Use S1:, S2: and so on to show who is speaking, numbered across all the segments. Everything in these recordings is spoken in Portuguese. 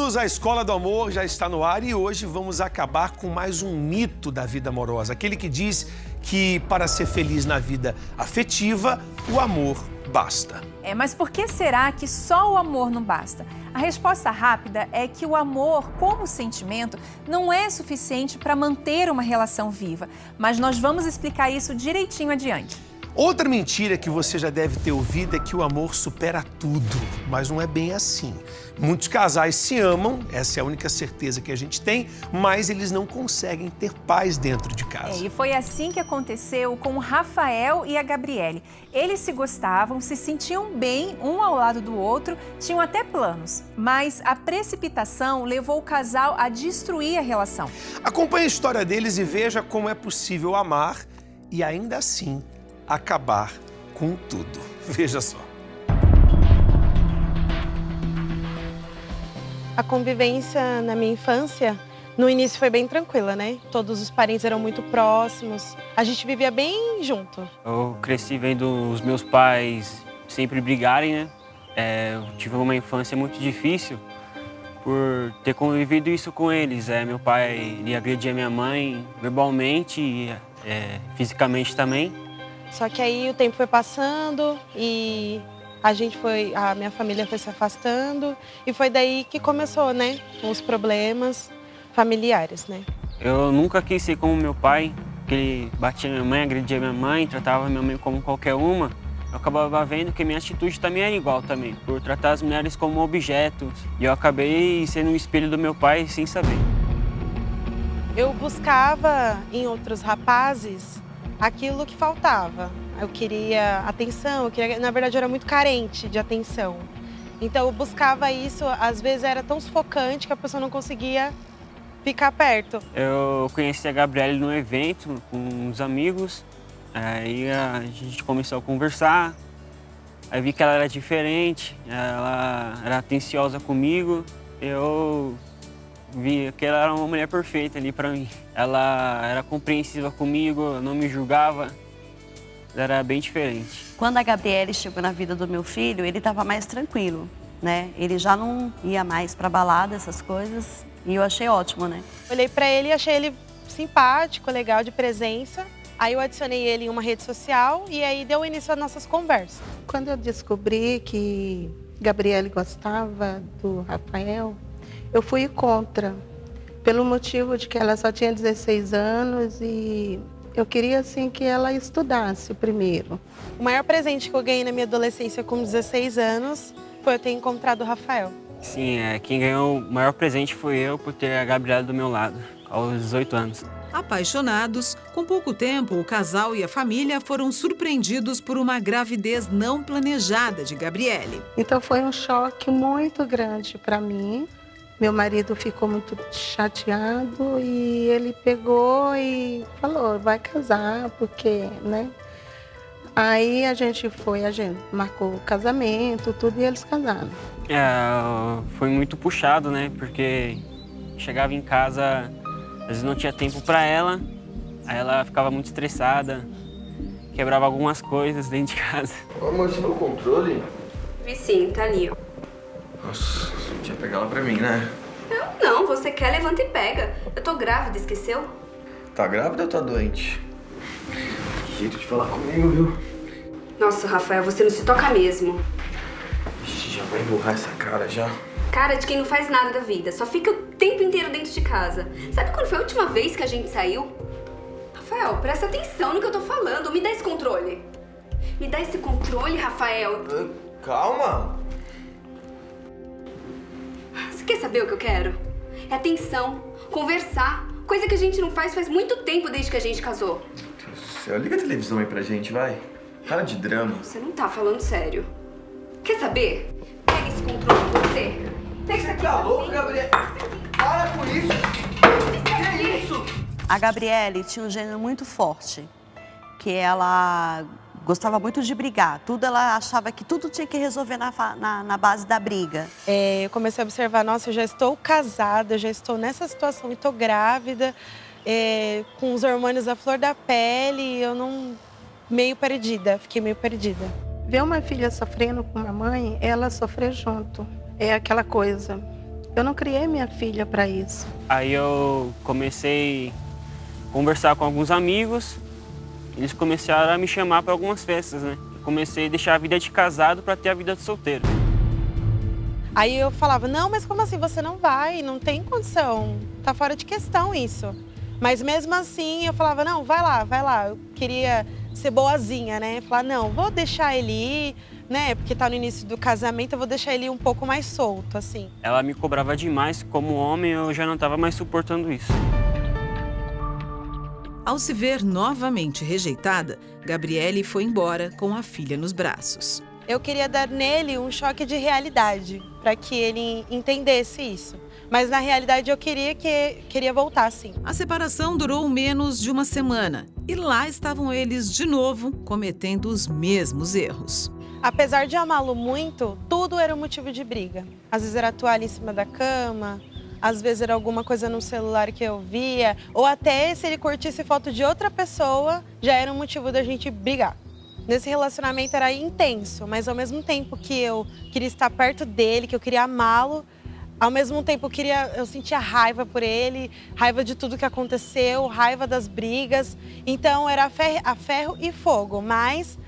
S1: alunos, a Escola do Amor já está no ar e hoje vamos acabar com mais um mito da vida amorosa. Aquele que diz que para ser feliz na vida afetiva, o amor basta.
S2: Mas por que será que só o amor não basta? A resposta rápida é que o amor, como sentimento, não é suficiente para manter uma relação viva. Mas nós vamos explicar isso direitinho adiante.
S1: Outra mentira que você já deve ter ouvido é que o amor supera tudo, mas não é bem assim. Muitos casais se amam, essa é a única certeza que a gente tem, mas eles não conseguem ter paz dentro de casa.
S2: E foi assim que aconteceu com o Rafael e a Gabriele. Eles se gostavam, se sentiam bem um ao lado do outro, tinham até planos, mas a precipitação levou o casal a destruir a relação.
S1: Acompanhe a história deles e veja como é possível amar e ainda assim acabar com tudo. Veja só.
S3: A convivência na minha infância, no início foi bem tranquila, né? Todos os parentes eram muito próximos. A gente vivia bem junto.
S4: Eu cresci vendo os meus pais sempre brigarem, né? Eu tive uma infância muito difícil por ter convivido isso com eles. Meu pai ele agredia minha mãe verbalmente e fisicamente também.
S3: Só que aí o tempo foi passando e a minha família foi se afastando e foi daí que começou, né, os problemas familiares, né?
S4: Eu nunca quis ser como meu pai, que ele batia minha mãe, agredia minha mãe, tratava minha mãe como qualquer uma. Eu acabava vendo que minha atitude também era igual também, por tratar as mulheres como objetos. E eu acabei sendo um espelho do meu pai sem saber.
S3: Eu buscava em outros rapazes aquilo que faltava. Eu queria atenção, na verdade eu era muito carente de atenção. Então eu buscava isso, às vezes era tão sufocante que a pessoa não conseguia ficar perto.
S4: Eu conheci a Gabriele num evento com uns amigos, aí a gente começou a conversar, aí vi que ela era diferente, ela era atenciosa comigo, eu vi que ela era uma mulher perfeita ali pra mim. Ela era compreensiva comigo, não me julgava, ela era bem diferente.
S5: Quando a Gabriele chegou na vida do meu filho, ele estava mais tranquilo, né? Ele já não ia mais pra balada, essas coisas, e eu achei ótimo, né?
S3: Olhei pra ele e achei ele simpático, legal, de presença. Aí eu adicionei ele em uma rede social e aí deu início às nossas conversas.
S6: Quando eu descobri que Gabriele gostava do Rafael, eu fui contra, pelo motivo de que ela só tinha 16 anos e eu queria, assim, que ela estudasse primeiro.
S3: O maior presente que eu ganhei na minha adolescência com 16 anos foi eu ter encontrado o Rafael.
S4: Sim, quem ganhou o maior presente foi eu por ter a Gabriela do meu lado, aos 18 anos.
S7: Apaixonados, com pouco tempo, o casal e a família foram surpreendidos por uma gravidez não planejada de Gabriele.
S6: Então foi um choque muito grande para mim. Meu marido ficou muito chateado e ele pegou e falou, vai casar, porque, né? Aí a gente marcou o casamento, tudo, e eles casaram.
S4: Foi muito puxado, né? Porque chegava em casa, às vezes não tinha tempo para ela, aí ela ficava muito estressada, quebrava algumas coisas dentro de casa.
S8: Ô, amor, você viu o controle?
S9: Vi sim, tá ali, ó.
S8: Nossa, você podia pegar ela pra mim, né?
S9: Não, você quer, levanta e pega. Eu tô grávida, esqueceu?
S8: Tá grávida ou tá doente? Que jeito de falar comigo, viu?
S9: Nossa, Rafael, você não se toca mesmo.
S8: Ixi, já vai emburrar essa cara já.
S9: Cara de quem não faz nada da vida, só fica o tempo inteiro dentro de casa. Sabe quando foi a última vez que a gente saiu? Rafael, presta atenção no que eu tô falando. Me dá esse controle. Me dá esse controle, Rafael.
S8: Calma.
S9: Você quer saber o que eu quero? É atenção, conversar. Coisa que a gente não faz muito tempo desde que a gente casou.
S8: Meu Deus do céu, liga a televisão aí pra gente, vai. Para de drama.
S9: Você não tá falando sério. Quer saber? Pega esse controle, você. Pega isso aqui.
S8: Tá louco, Gabriel? Para com isso. Que é isso?
S5: A Gabriele tinha um gênero muito forte, que ela gostava muito de brigar. Ela achava que tudo tinha que resolver na base da briga.
S3: Eu comecei a observar, nossa, eu já estou casada, eu já estou nessa situação e estou grávida, com os hormônios à flor da pele, fiquei meio perdida.
S6: Ver uma filha sofrendo com uma mãe, ela sofrer junto. É aquela coisa, Eu não criei minha filha para isso.
S4: Aí eu comecei a conversar com alguns amigos, eles começaram a me chamar para algumas festas, né? Comecei a deixar a vida de casado para ter a vida de solteiro.
S3: Aí eu falava, não, mas como assim, você não vai, não tem condição, tá fora de questão isso. Mas mesmo assim eu falava, não, vai lá, eu queria ser boazinha, né? Falar, não, vou deixar ele ir, né? Porque tá no início do casamento, eu vou deixar ele ir um pouco mais solto, assim.
S4: Ela me cobrava demais, como homem eu já não estava mais suportando isso.
S7: Ao se ver novamente rejeitada, Gabriele foi embora com a filha nos braços.
S3: Eu queria dar nele um choque de realidade, para que ele entendesse isso. Mas na realidade eu queria voltar, sim.
S7: A separação durou menos de uma semana e lá estavam eles de novo cometendo os mesmos erros.
S3: Apesar de amá-lo muito, tudo era um motivo de briga. Às vezes era a toalha em cima da cama, às vezes era alguma coisa no celular que eu via, ou até se ele curtisse foto de outra pessoa, já era um motivo da gente brigar. Nesse relacionamento era intenso, mas ao mesmo tempo que eu queria estar perto dele, que eu queria amá-lo, ao mesmo tempo eu sentia raiva por ele, raiva de tudo que aconteceu, raiva das brigas. Então era a ferro e fogo, mas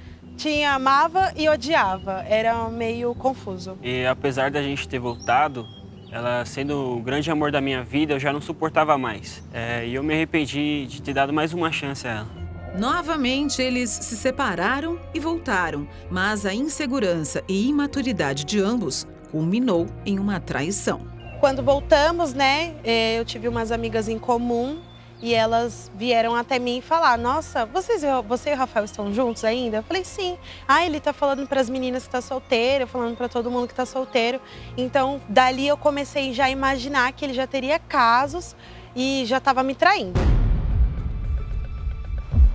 S3: amava e odiava, era meio confuso.
S4: E apesar da gente ter voltado, ela sendo o grande amor da minha vida, eu já não suportava mais. E eu me arrependi de ter dado mais uma chance a ela.
S7: Novamente, eles se separaram e voltaram, mas a insegurança e imaturidade de ambos culminou em uma traição.
S3: Quando voltamos, né, eu tive umas amigas em comum e elas vieram até mim falar, nossa, você e o Rafael estão juntos ainda? Eu falei, sim. Ele tá falando para as meninas que tá solteiro, falando para todo mundo que tá solteiro. Então, dali eu comecei já a imaginar que ele já teria casos e já estava me traindo.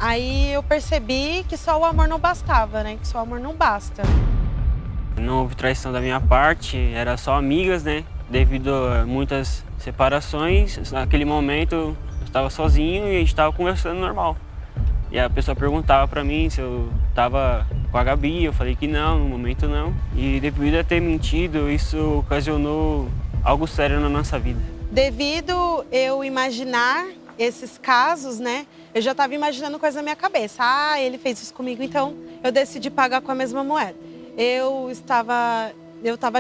S3: Aí eu percebi que só o amor não bastava, né? Que só o amor não basta.
S4: Não houve traição da minha parte, era só amigas, né? Devido a muitas separações, naquele momento eu estava sozinho e a gente estava conversando normal. E a pessoa perguntava para mim se eu estava com a Gabi, eu falei que não, no momento não. E devido a ter mentido, isso ocasionou algo sério na nossa vida.
S3: Devido eu imaginar esses casos, né? Eu já estava imaginando coisa na minha cabeça. Ele fez isso comigo, então eu decidi pagar com a mesma moeda. Eu estava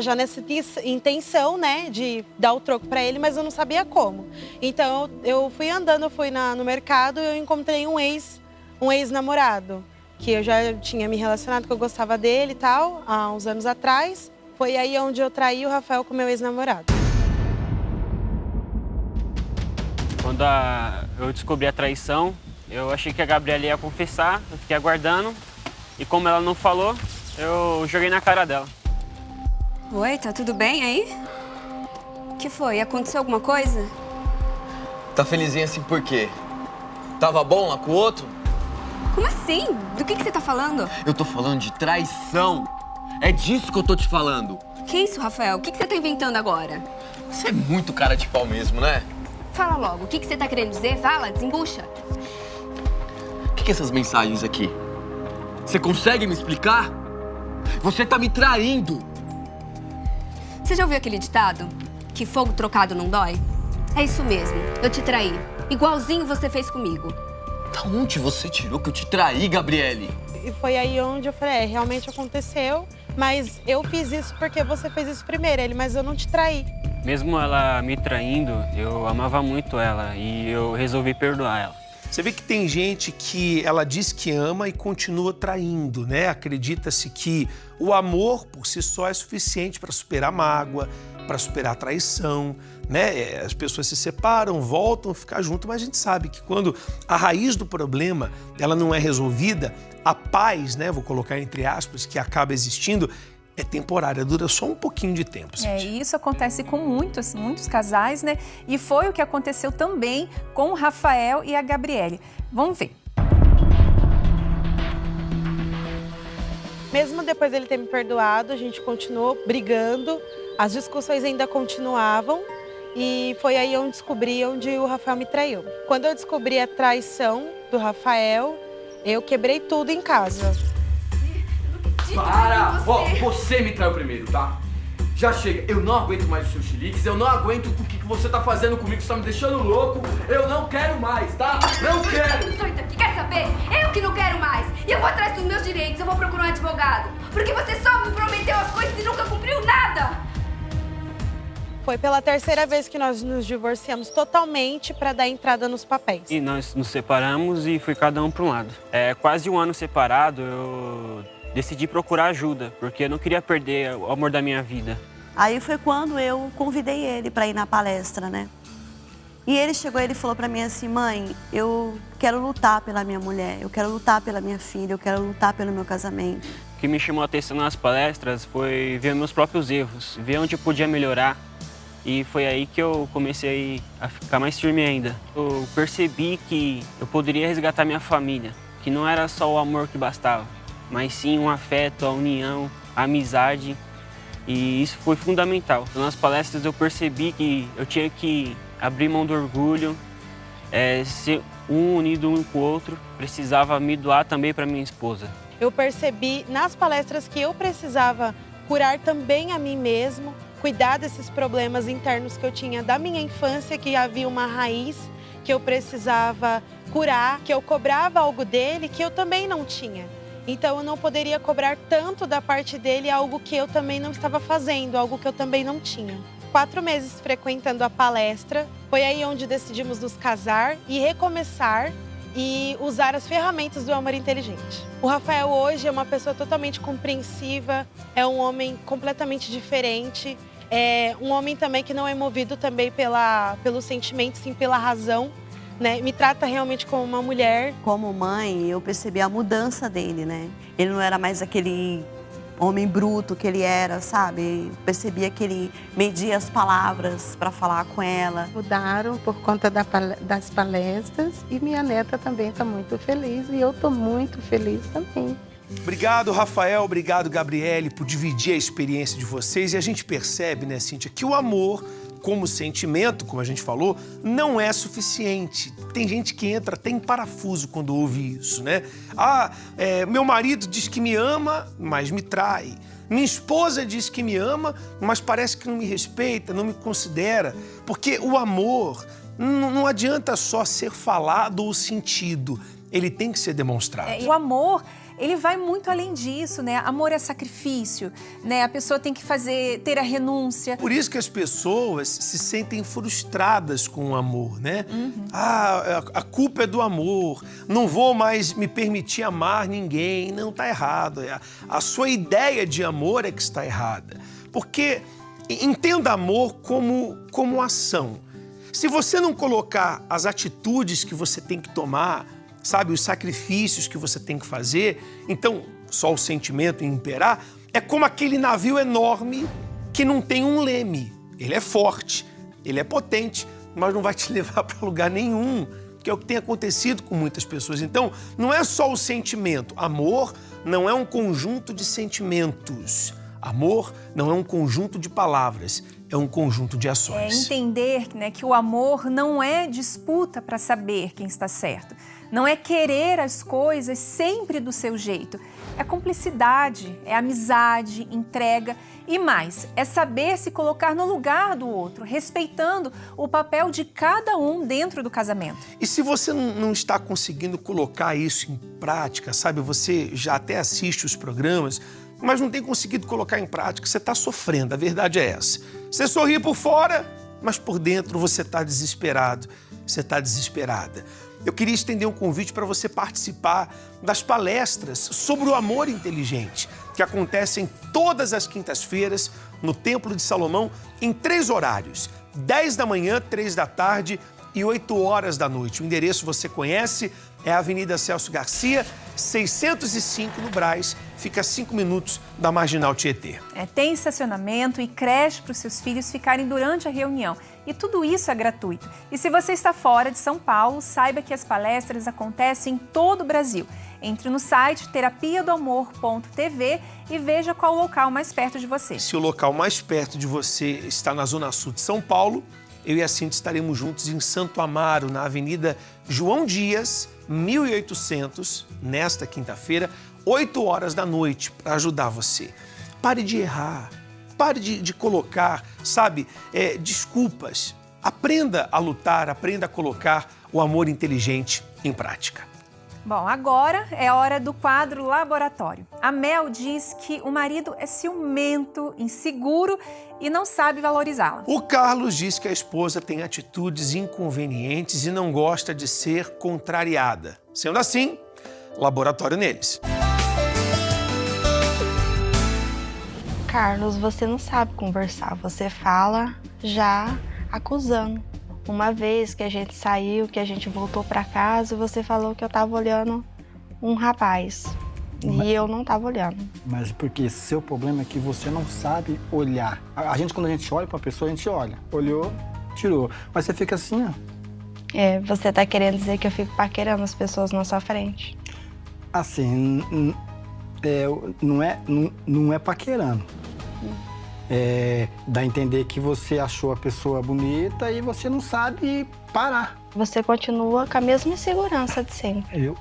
S3: já nessa intenção, né, de dar o troco para ele, mas eu não sabia como. Então eu fui andando, eu fui no mercado e eu encontrei um ex-namorado, que eu já tinha me relacionado, que eu gostava dele e tal, há uns anos atrás. Foi aí onde eu traí o Rafael com meu ex-namorado.
S4: Quando eu descobri a traição, eu achei que a Gabriela ia confessar, eu fiquei aguardando. E como ela não falou, eu joguei na cara dela.
S9: Oi, tá tudo bem aí? O que foi? Aconteceu alguma coisa?
S8: Tá felizinha assim por quê? Tava bom lá com o outro?
S9: Como assim? Do que você tá falando?
S8: Eu tô falando de traição. É disso que eu tô te falando.
S9: Que isso, Rafael? O que você tá inventando agora?
S8: Você é muito cara de pau mesmo, né?
S9: Fala logo, o que você tá querendo dizer? Fala, desembucha.
S8: O que é essas mensagens aqui? Você consegue me explicar? Você tá me traindo.
S9: Você já ouviu aquele ditado? Que fogo trocado não dói? É isso mesmo, eu te traí. Igualzinho você fez comigo.
S8: Da onde você tirou que eu te traí, Gabriele?
S3: E foi aí onde eu falei, realmente aconteceu, mas eu fiz isso porque você fez isso primeiro. Ele, mas eu não te traí.
S4: Mesmo ela me traindo, eu amava muito ela e eu resolvi perdoar ela.
S1: Você vê que tem gente que ela diz que ama e continua traindo, né? Acredita-se que o amor por si só é suficiente para superar a mágoa, para superar a traição, né? As pessoas se separam, voltam a ficar junto, mas a gente sabe que quando a raiz do problema ela não é resolvida, a paz, né? Vou colocar entre aspas, que acaba existindo, é temporária, dura só um pouquinho de tempo.
S2: E isso acontece com muitos casais, né? E foi o que aconteceu também com o Rafael e a Gabriele. Vamos ver.
S3: Mesmo depois dele ter me perdoado, a gente continuou brigando, as discussões ainda continuavam e foi aí onde descobri onde o Rafael me traiu. Quando eu descobri a traição do Rafael, eu quebrei tudo em casa.
S10: Para! Ó, você me traiu primeiro, tá?
S8: Já chega. Eu não aguento mais os seus chiliques, eu não aguento o que você tá fazendo comigo, você tá me deixando louco. Eu não quero mais, tá? Não quero!
S9: Solta aqui, quer saber? Eu que não quero mais. E eu vou atrás dos meus direitos, eu vou procurar um advogado. Porque você só me prometeu as coisas e nunca cumpriu nada.
S3: Foi pela terceira vez que nós nos divorciamos totalmente para dar entrada nos papéis.
S4: E nós nos separamos e foi cada um para um lado. Quase um ano separado, eu decidi procurar ajuda, porque eu não queria perder o amor da minha vida.
S5: Aí foi quando eu convidei ele para ir na palestra, né? E ele chegou e ele falou para mim assim, mãe, eu quero lutar pela minha mulher, eu quero lutar pela minha filha, eu quero lutar pelo meu casamento.
S4: O que me chamou a atenção nas palestras foi ver meus próprios erros, ver onde eu podia melhorar. E foi aí que eu comecei a ficar mais firme ainda. Eu percebi que eu poderia resgatar minha família, que não era só o amor que bastava, mas sim um afeto, a união, a amizade. E isso foi fundamental. Então, nas palestras eu percebi que eu tinha que abrir mão do orgulho, ser um unido um com o outro. Precisava me doar também para minha esposa.
S3: Eu percebi nas palestras que eu precisava curar também a mim mesmo, cuidar desses problemas internos que eu tinha da minha infância, que havia uma raiz que eu precisava curar, que eu cobrava algo dele que eu também não tinha. Então eu não poderia cobrar tanto da parte dele algo que eu também não estava fazendo, algo que eu também não tinha. 4 meses frequentando a palestra, foi aí onde decidimos nos casar e recomeçar e usar as ferramentas do amor inteligente. O Rafael hoje é uma pessoa totalmente compreensiva, é um homem completamente diferente, é um homem também que não é movido também pelo sentimento, sim pela razão, né? Me trata realmente como uma mulher.
S5: Como mãe, eu percebi a mudança dele, né? Ele não era mais aquele homem bruto que ele era, sabe? Percebia que ele media as palavras para falar com ela.
S6: Mudaram por conta das palestras e minha neta também está muito feliz e eu estou muito feliz também.
S1: Obrigado, Rafael, obrigado, Gabriele, por dividir a experiência de vocês. E a gente percebe, né, Cíntia, que o amor, como sentimento, como a gente falou, não é suficiente. Tem gente que entra até em parafuso quando ouve isso, né? Meu marido diz que me ama, mas me trai. Minha esposa diz que me ama, mas parece que não me respeita, não me considera. Porque o amor não adianta só ser falado ou sentido, ele tem que ser demonstrado.
S2: O amor, ele vai muito além disso, né? Amor é sacrifício, né? A pessoa tem que ter a renúncia.
S1: Por isso que as pessoas se sentem frustradas com o amor, né? A culpa é do amor, não vou mais me permitir amar ninguém. Não, tá errado. A sua ideia de amor é que está errada. Porque entenda amor como ação. Se você não colocar as atitudes que você tem que tomar, sabe, os sacrifícios que você tem que fazer, então só o sentimento imperar, é como aquele navio enorme que não tem um leme. Ele é forte, ele é potente, mas não vai te levar para lugar nenhum, que é o que tem acontecido com muitas pessoas. Então, não é só o sentimento. Amor não é um conjunto de sentimentos. Amor não é um conjunto de palavras, é um conjunto de ações.
S2: Entender, né, que o amor não é disputa para saber quem está certo. Não é querer as coisas sempre do seu jeito. É cumplicidade, é amizade, entrega e mais, é saber se colocar no lugar do outro, respeitando o papel de cada um dentro do casamento.
S1: E se você não está conseguindo colocar isso em prática, sabe, você já até assiste os programas, mas não tem conseguido colocar em prática, você está sofrendo, a verdade é essa. Você sorri por fora, mas por dentro você está desesperado, você está desesperada. Eu queria estender um convite para você participar das palestras sobre o amor inteligente, que acontecem todas as quintas-feiras no Templo de Salomão, em 3 horários, 10 da manhã, 3 da tarde e 8 horas da noite. O endereço você conhece, é a Avenida Celso Garcia, 605 no Brás, fica a 5 minutos da Marginal Tietê.
S2: Tem estacionamento e creche para os seus filhos ficarem durante a reunião. E tudo isso é gratuito. E se você está fora de São Paulo, saiba que as palestras acontecem em todo o Brasil. Entre no site terapiadoamor.tv e veja qual o local mais perto de você.
S1: Se o local mais perto de você está na Zona Sul de São Paulo, eu e a Cíntia estaremos juntos em Santo Amaro, na Avenida João Dias, 1800, nesta quinta-feira, 8 horas da noite, para ajudar você. Pare de errar, pare de colocar, sabe, desculpas. Aprenda a lutar, aprenda a colocar o amor inteligente em prática.
S2: Bom, agora é hora do quadro laboratório. A Mel diz que o marido é ciumento, inseguro e não sabe valorizá-la.
S1: O Carlos diz que a esposa tem atitudes inconvenientes e não gosta de ser contrariada. Sendo assim, laboratório neles.
S10: Carlos, você não sabe conversar, você fala já acusando. Uma vez que a gente saiu, que a gente voltou para casa, você falou que eu tava olhando um rapaz. E eu não tava olhando.
S11: Mas porque seu problema é que você não sabe olhar. A gente, quando a gente olha para uma pessoa, a gente olha. Olhou, tirou. Mas você fica assim, ó.
S10: Você tá querendo dizer que eu fico paquerando as pessoas na sua frente?
S11: Assim, não é paquerando. Dá a entender que você achou a pessoa bonita e você não sabe parar.
S10: Você continua com a mesma insegurança de sempre.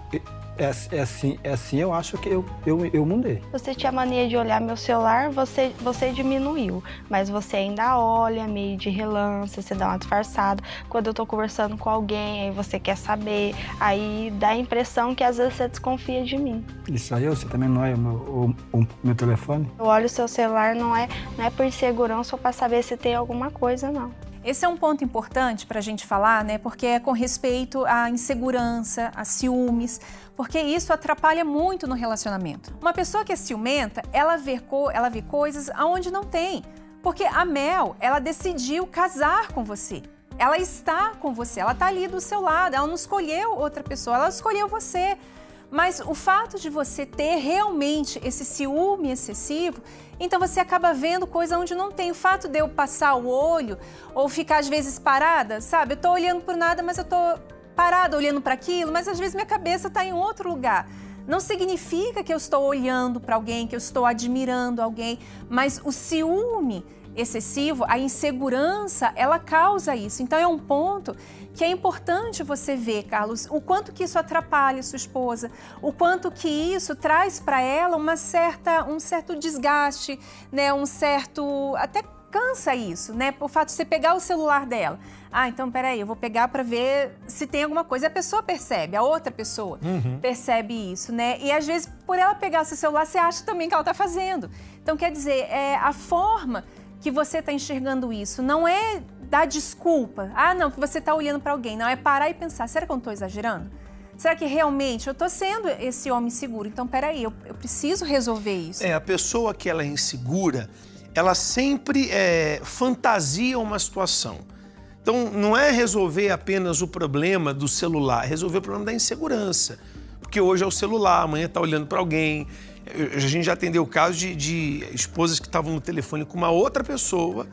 S11: Eu acho que eu mudei.
S10: Você tinha mania de olhar meu celular, você diminuiu. Mas você ainda olha meio de relance, você dá uma disfarçada. Quando eu tô conversando com alguém, aí você quer saber. Aí dá a impressão que às vezes você desconfia de mim.
S11: Isso aí, você também não olha o meu telefone?
S10: Eu olho o seu celular, não é por insegurança ou pra saber se tem alguma coisa, não.
S2: Esse é um ponto importante para a gente falar, né? Porque é com respeito à insegurança, a ciúmes, porque isso atrapalha muito no relacionamento. Uma pessoa que é ciumenta, ela vê coisas aonde não tem. Porque a Mel, ela decidiu casar com você. Ela está com você, ela está ali do seu lado, ela não escolheu outra pessoa, ela escolheu você. Mas o fato de você ter realmente esse ciúme excessivo, então você acaba vendo coisa onde não tem. O fato de eu passar o olho ou ficar às vezes parada, sabe? Eu tô olhando por nada, mas eu tô parada olhando para aquilo, mas às vezes minha cabeça tá em outro lugar. Não significa que eu estou olhando para alguém, que eu estou admirando alguém, mas o ciúme excessivo, a insegurança, ela causa isso. Então é um ponto que é importante você ver, Carlos, o quanto que isso atrapalha sua esposa, o quanto que isso traz para ela um certo desgaste, né? Até cansa isso, né? O fato de você pegar o celular dela. Então peraí, eu vou pegar para ver se tem alguma coisa. A pessoa percebe, a outra pessoa percebe isso, né? E às vezes, por ela pegar o seu celular, você acha também que ela está fazendo. Então quer dizer, a forma que você está enxergando isso não é dar desculpa. Não, que você está olhando para alguém. Não, é parar e pensar, será que eu não estou exagerando? Será que realmente eu estou sendo esse homem inseguro? Então, peraí, eu preciso resolver isso.
S1: A pessoa que ela é insegura, ela sempre fantasia uma situação. Então, não é resolver apenas o problema do celular, é resolver o problema da insegurança. Porque hoje é o celular, amanhã está olhando para alguém. A gente já atendeu o caso de esposas que estavam no telefone com uma outra pessoa,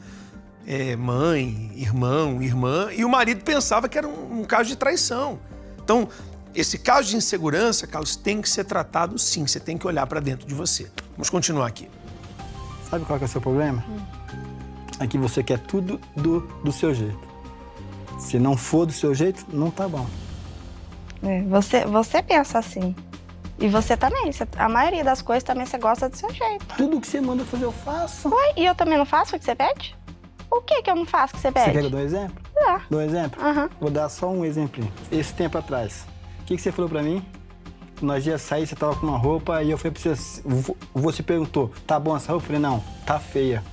S1: mãe, irmão, irmã, e o marido pensava que era um caso de traição. Então, esse caso de insegurança, Carlos, tem que ser tratado sim, você tem que olhar para dentro de você. Vamos continuar aqui.
S11: Sabe qual que é o seu problema? É que você quer tudo do seu jeito. Se não for do seu jeito, não tá bom.
S10: Você pensa assim. E você também, a maioria das coisas também você gosta do seu jeito.
S11: Tudo que você manda fazer eu faço.
S10: Ué, e eu também não faço o que você pede? O que eu não faço que você pede?
S11: Você quer que eu dê um exemplo? Dou um exemplo? Vou dar só um exemplinho. Esse tempo atrás, o que você falou pra mim? Nós ia sair, você tava com uma roupa e eu falei pra você, você perguntou, tá bom essa roupa? Eu falei, não, tá feia.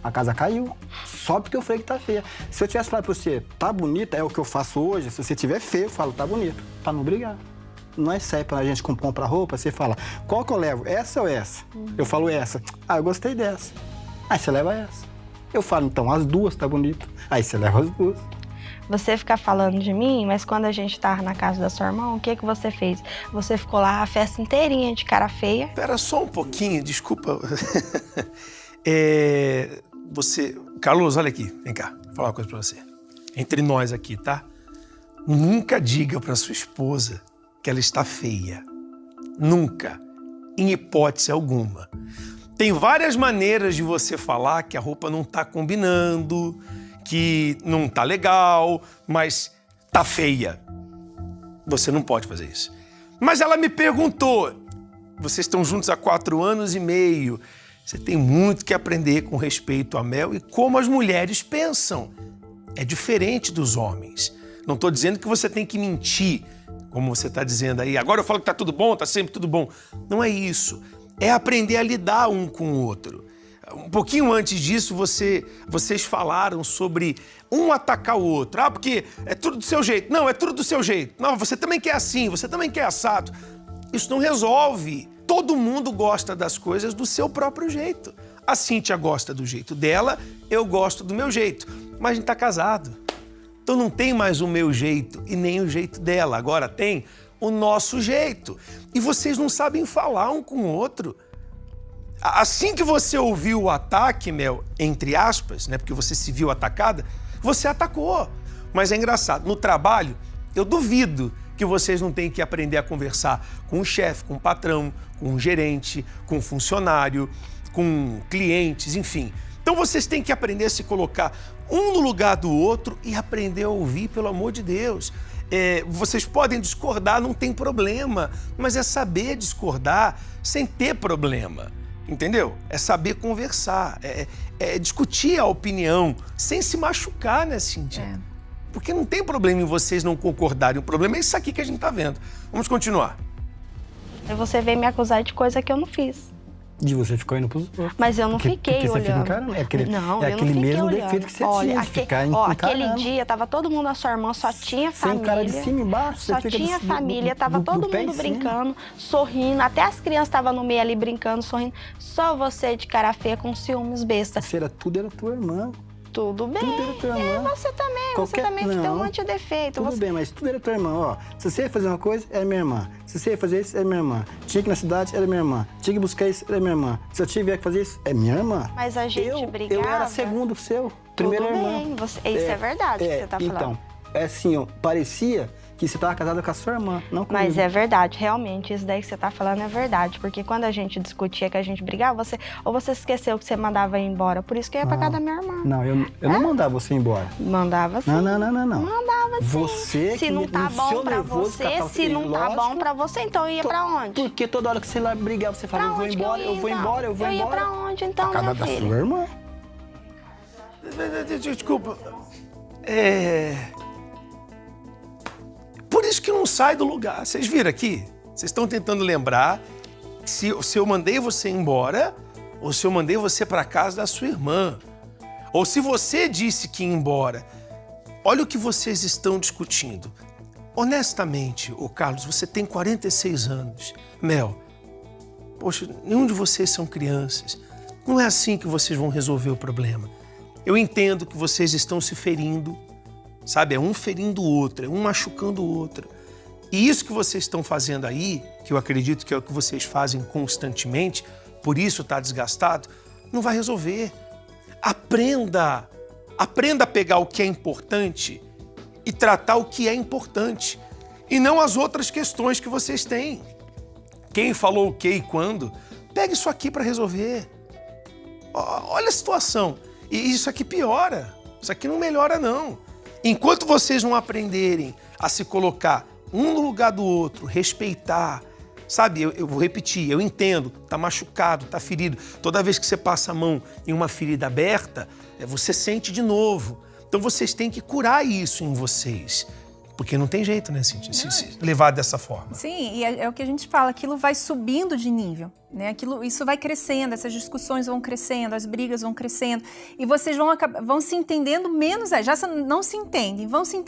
S11: A casa caiu, só porque eu falei que tá feia. Se eu tivesse falado pra você, tá bonita, é o que eu faço hoje, se você tiver feio, eu falo, tá bonito, pra não brigar. Nós saímos pra gente comprar roupa, você fala, qual que eu levo, essa ou essa? Eu falo essa. Eu gostei dessa. Aí você leva essa. Eu falo, então, as duas tá bonito. Aí você leva as duas.
S10: Você fica falando de mim, mas quando a gente tava na casa da sua irmã, o que você fez? Você ficou lá a festa inteirinha de cara feia.
S1: Espera só um pouquinho, desculpa. Carlos, olha aqui, vem cá, vou falar uma coisa pra você. Entre nós aqui, tá? Nunca diga pra sua esposa que ela está feia. Nunca. Em hipótese alguma. Tem várias maneiras de você falar que a roupa não tá combinando, que não tá legal, mas tá feia. Você não pode fazer isso. Mas ela me perguntou, vocês estão juntos há 4 anos e meio, Você tem muito que aprender com respeito a Mel e como as mulheres pensam. É diferente dos homens. Não estou dizendo que você tem que mentir, como você está dizendo aí. Agora eu falo que está tudo bom, está sempre tudo bom. Não é isso. É aprender a lidar um com o outro. Um pouquinho antes disso, vocês falaram sobre um atacar o outro. Ah, porque é tudo do seu jeito. Não, é tudo do seu jeito. Não, você também quer assim, você também quer assado. Isso não resolve. Todo mundo gosta das coisas do seu próprio jeito. A Cíntia gosta do jeito dela, eu gosto do meu jeito. Mas a gente tá casado. Então não tem mais o meu jeito e nem o jeito dela. Agora tem o nosso jeito. E vocês não sabem falar um com o outro. Assim que você ouviu o ataque, Mel, entre aspas, né, porque você se viu atacada, você atacou. Mas é engraçado, no trabalho, eu duvido que vocês não têm que aprender a conversar com o chefe, com o patrão, com o gerente, com o funcionário, com clientes, enfim. Então vocês têm que aprender a se colocar um no lugar do outro e aprender a ouvir, pelo amor de Deus. Vocês podem discordar, não tem problema, mas é saber discordar sem ter problema, entendeu? É saber conversar, é discutir a opinião sem se machucar, né, Cíntia? Porque não tem problema em vocês não concordarem, o problema é isso aqui que a gente tá vendo. Vamos continuar.
S10: Você veio me acusar de coisa que eu não fiz.
S11: De você ficar indo pros outros.
S10: Mas eu não fiquei
S11: porque
S10: olhando.
S11: Você fica encarando. É aquele mesmo
S10: olhando.
S11: defeito que você
S10: Olha,
S11: tinha de ficar
S10: aquele dia, tava todo mundo, a sua irmã só tinha família.
S11: Sem cara de cima e embaixo.
S10: Só tinha família, tava todo mundo brincando, sorrindo. Até as crianças estavam no meio ali brincando, sorrindo. Só você de cara feia com ciúmes besta.
S11: Tudo era tua irmã.
S10: Tudo bem.
S11: Tudo era tua irmã.
S10: Você também. Você também tem um monte de defeito.
S11: Tudo bem, mas tudo era tua irmã. Ó, se você ia fazer uma coisa, era minha irmã. Se você ia fazer isso, era minha irmã. Tinha que ir na cidade, era minha irmã. Tinha que buscar isso, era minha irmã. Se eu tiver que fazer isso, é minha irmã.
S10: Mas a gente brigava.
S11: Eu era segundo seu, primeira irmã.
S10: Isso é verdade que você tá falando.
S11: Então, é assim, ó, parecia que você estava casada com a sua irmã, não comigo.
S10: Mas é verdade, realmente, isso daí que você tá falando é verdade. Porque quando a gente discutia, que a gente brigava, ou você esqueceu que você mandava ir embora. Por isso que eu ia pra casa da minha irmã.
S11: Não, eu não mandava você ir embora.
S10: Mandava sim.
S11: Não.
S10: Mandava sim.
S11: Você
S10: se não tá bom pra você, se não tá bom pra você, então eu ia pra onde?
S11: Porque toda hora que você lá brigava, você falava, eu vou embora, eu vou embora.
S10: Eu ia pra onde, então,
S11: meu filho? Da sua irmã.
S1: Desculpa. Por isso que não sai do lugar. Vocês viram aqui? Vocês estão tentando lembrar se eu mandei você embora ou se eu mandei você para casa da sua irmã. Ou se você disse que ia embora. Olha o que vocês estão discutindo. Honestamente, ô Carlos, você tem 46 anos. Mel, poxa, nenhum de vocês são crianças. Não é assim que vocês vão resolver o problema. Eu entendo que vocês estão se ferindo. Sabe, é um ferindo o outro, é um machucando o outro. E isso que vocês estão fazendo aí, que eu acredito que é o que vocês fazem constantemente, por isso está desgastado, não vai resolver. Aprenda a pegar o que é importante e tratar o que é importante. E não as outras questões que vocês têm. Quem falou o que e quando, pega isso aqui para resolver. Olha a situação. E isso aqui piora. Isso aqui não melhora, não. Enquanto vocês não aprenderem a se colocar um no lugar do outro, respeitar, sabe, eu vou repetir, eu entendo, tá machucado, tá ferido. Toda vez que você passa a mão em uma ferida aberta, você sente de novo. Então vocês têm que curar isso em vocês. Porque não tem jeito, né, Cíntia, se levar dessa forma.
S2: Sim, e é o que a gente fala, aquilo vai subindo de nível, né? Isso vai crescendo, essas discussões vão crescendo, as brigas vão crescendo, e vocês vão se entendendo menos, já não se entendem, vão se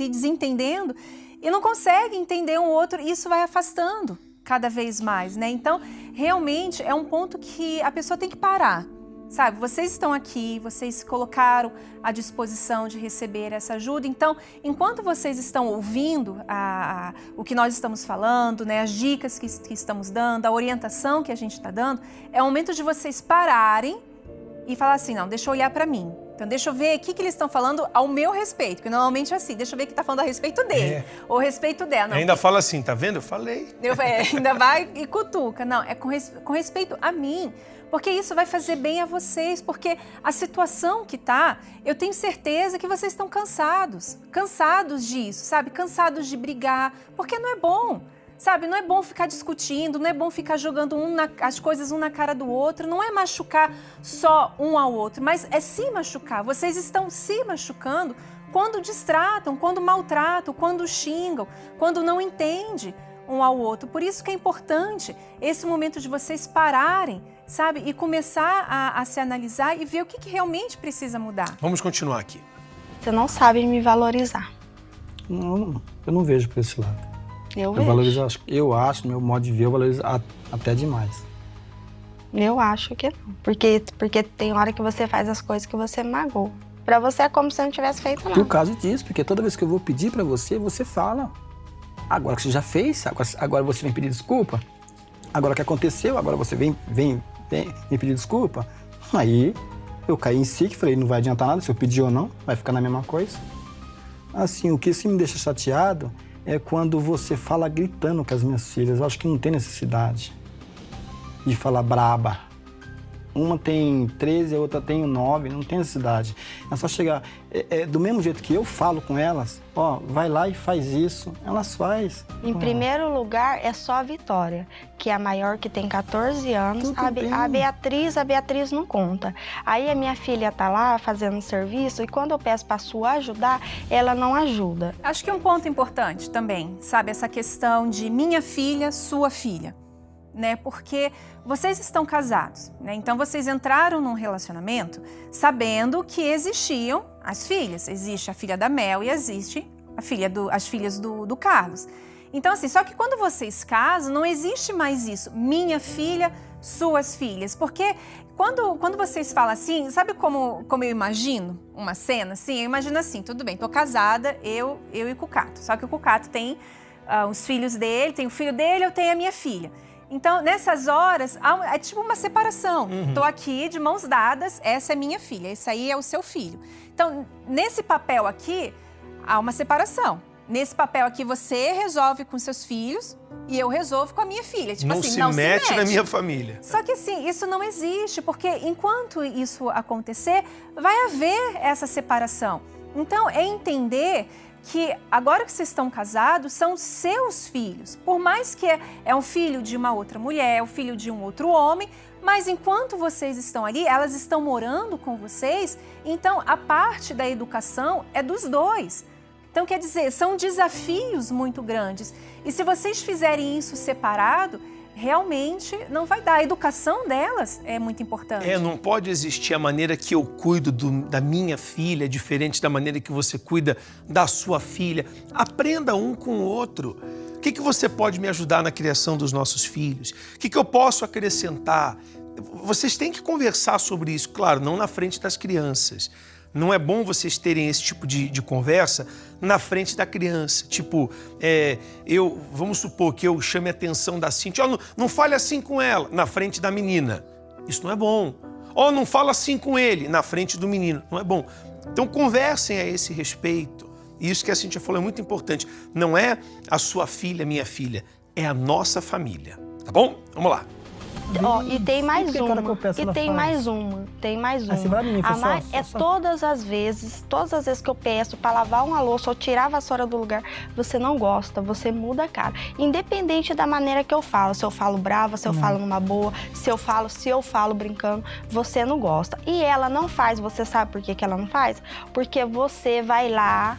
S2: desentendendo e não conseguem entender um outro, e isso vai afastando cada vez mais, né? Então, realmente, é um ponto que a pessoa tem que parar. Sabe, vocês estão aqui, vocês se colocaram à disposição de receber essa ajuda. Então, enquanto vocês estão ouvindo o que nós estamos falando, né, as dicas que estamos dando, a orientação que a gente está dando, é o momento de vocês pararem e falar assim, não, deixa eu olhar para mim. Então, deixa eu ver o que eles estão falando ao meu respeito, porque normalmente é assim, deixa eu ver o que está falando a respeito dele, ou a respeito dela. Não,
S1: ainda fala assim, tá vendo? Eu falei.
S2: Ainda vai e cutuca. Não, é com respeito a mim. Porque isso vai fazer bem a vocês, porque a situação que tá, eu tenho certeza que vocês estão cansados disso, sabe? Cansados de brigar, porque não é bom. Sabe, não é bom ficar discutindo, não é bom ficar jogando as coisas um na cara do outro, não é machucar só um ao outro, mas é se machucar. Vocês estão se machucando quando distratam, quando maltratam, quando xingam, quando não entendem um ao outro. Por isso que é importante esse momento de vocês pararem, sabe, e começar a se analisar e ver o que realmente precisa mudar.
S1: Vamos continuar aqui.
S10: Você não sabe me valorizar.
S11: Não, eu não vejo por esse lado.
S10: Eu
S11: valorizo, eu acho, no meu modo de ver, eu valorizo até demais.
S10: Eu acho que não. Porque tem hora que você faz as coisas que você magoa. Pra você é como se você não tivesse feito nada.
S11: Por causa disso, porque toda vez que eu vou pedir pra você, você fala. Agora que você já fez, agora você vem pedir desculpa. Agora que aconteceu, agora você vem pedir desculpa. Aí eu caí em si, que falei, não vai adiantar nada se eu pedir ou não, vai ficar na mesma coisa. Assim, o que sim me deixa chateado é quando você fala gritando com as minhas filhas. Eu acho que não tem necessidade de falar braba. Uma tem 13, a outra tem 9, não tem necessidade. É só chegar, do mesmo jeito que eu falo com elas, ó, vai lá e faz isso, elas faz.
S10: Em primeiro lugar, é só a Vitória, que é a maior, que tem 14 anos. A Beatriz não conta. Aí a minha filha tá lá fazendo serviço e quando eu peço pra sua ajudar, ela não ajuda.
S2: Acho que um ponto importante também, sabe, essa questão de minha filha, sua filha. Né? Porque vocês estão casados, né? Então vocês entraram num relacionamento sabendo que existiam as filhas. Existe a filha da Mel e existe as filhas do Carlos. Então assim, só que quando vocês casam, não existe mais isso. Minha filha, suas filhas. Porque quando vocês falam assim, sabe como eu imagino uma cena? Assim, eu imagino assim, tudo bem, tô casada, eu e o Cucato. Só que o Cucato tem os filhos dele, tem o filho dele, eu tenho a minha filha. Então, nessas horas, é tipo uma separação. Tô aqui de mãos dadas, essa é minha filha, esse aí é o seu filho. Então, nesse papel aqui, há uma separação. Nesse papel aqui, você resolve com seus filhos e eu resolvo com a minha filha. Tipo
S1: não
S2: assim,
S1: se
S2: não
S1: mete
S2: se mete
S1: na minha família.
S2: Só que assim, isso não existe, porque enquanto isso acontecer, vai haver essa separação. Então, é entender que agora que vocês estão casados, são seus filhos. Por mais que é um filho de uma outra mulher, é um filho de um outro homem, mas enquanto vocês estão ali, elas estão morando com vocês, então a parte da educação é dos dois. Então, quer dizer, são desafios muito grandes. E se vocês fizerem isso separado, realmente não vai dar. A educação delas é muito importante.
S1: Não pode existir a maneira que eu cuido da minha filha diferente da maneira que você cuida da sua filha. Aprenda um com o outro. O que você pode me ajudar na criação dos nossos filhos? O que eu posso acrescentar? Vocês têm que conversar sobre isso, claro, não na frente das crianças. Não é bom vocês terem esse tipo de conversa na frente da criança. Tipo, vamos supor que eu chame a atenção da Cíntia. Não fale assim com ela, na frente da menina. Isso não é bom. Não fala assim com ele, na frente do menino. Não é bom. Então, conversem a esse respeito. E isso que a Cíntia falou é muito importante. Não é a sua filha, minha filha. É a nossa família. Tá bom? Vamos lá.
S10: E tem mais uma. Tem mais uma. Todas as vezes que eu peço para lavar uma louça ou tirar a vassoura do lugar, você não gosta, você muda a cara. Independente da maneira que eu falo, se eu falo brava, se eu falo numa boa, se eu falo brincando, você não gosta. E ela não faz, você sabe por que ela não faz? Porque você vai lá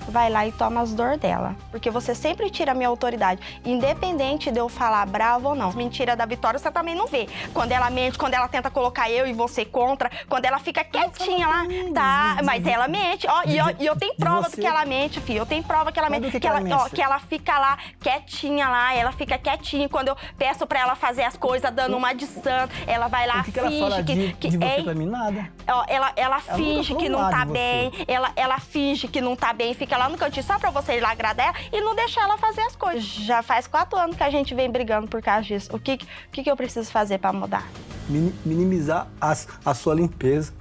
S10: e toma as dores dela. Porque você sempre tira a minha autoridade, independente de eu falar brava ou não. Mentira da Vitória, você também não vê. Quando ela mente, quando ela tenta colocar eu e você contra, quando ela fica quietinha lá, tá, mas ela mente, e eu tenho prova do que ela mente, filho, eu tenho prova que ela mente, que ela fica lá, quietinha lá, ela fica quietinha, quando eu peço pra ela fazer as coisas, dando uma de santo, ela vai lá, finge
S11: ela fala de você pra mim, nada.
S10: Ela finge que não tá bem, ela finge que não tá bem, fica lá no cantinho só pra você ir lá agradar ela e não deixar ela fazer as coisas. Já faz 4 anos que a gente vem brigando por causa disso. O que eu preciso fazer pra mudar?
S11: Minimizar a sua limpeza.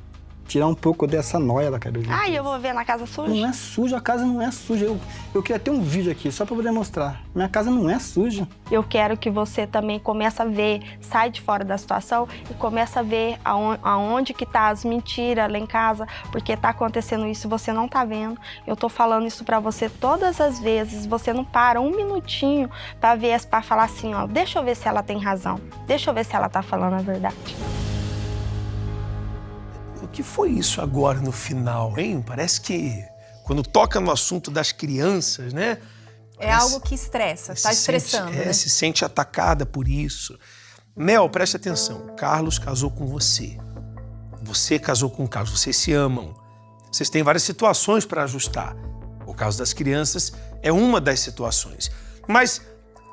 S11: tirar um pouco dessa noia da cabeça.
S10: Ah, e eu vou ver na casa suja?
S11: Não é suja, a casa não é suja. Eu queria ter um vídeo aqui, só pra poder mostrar. Minha casa não é suja.
S10: Eu quero que você também comece a ver, sai de fora da situação e comece a ver aonde que tá as mentiras lá em casa, porque tá acontecendo isso, você não tá vendo. Eu tô falando isso pra você todas as vezes, você não para um minutinho pra ver, pra falar assim, ó, deixa eu ver se ela tem razão, deixa eu ver se ela tá falando a verdade.
S1: O que foi isso agora no final, hein? Parece que quando toca no assunto das crianças, né?
S2: É algo que estressa, tá estressando, né?
S1: Se sente atacada por isso. Mel, preste atenção. O Carlos casou com você. Você casou com o Carlos. Vocês se amam. Vocês têm várias situações para ajustar. O caso das crianças é uma das situações. Mas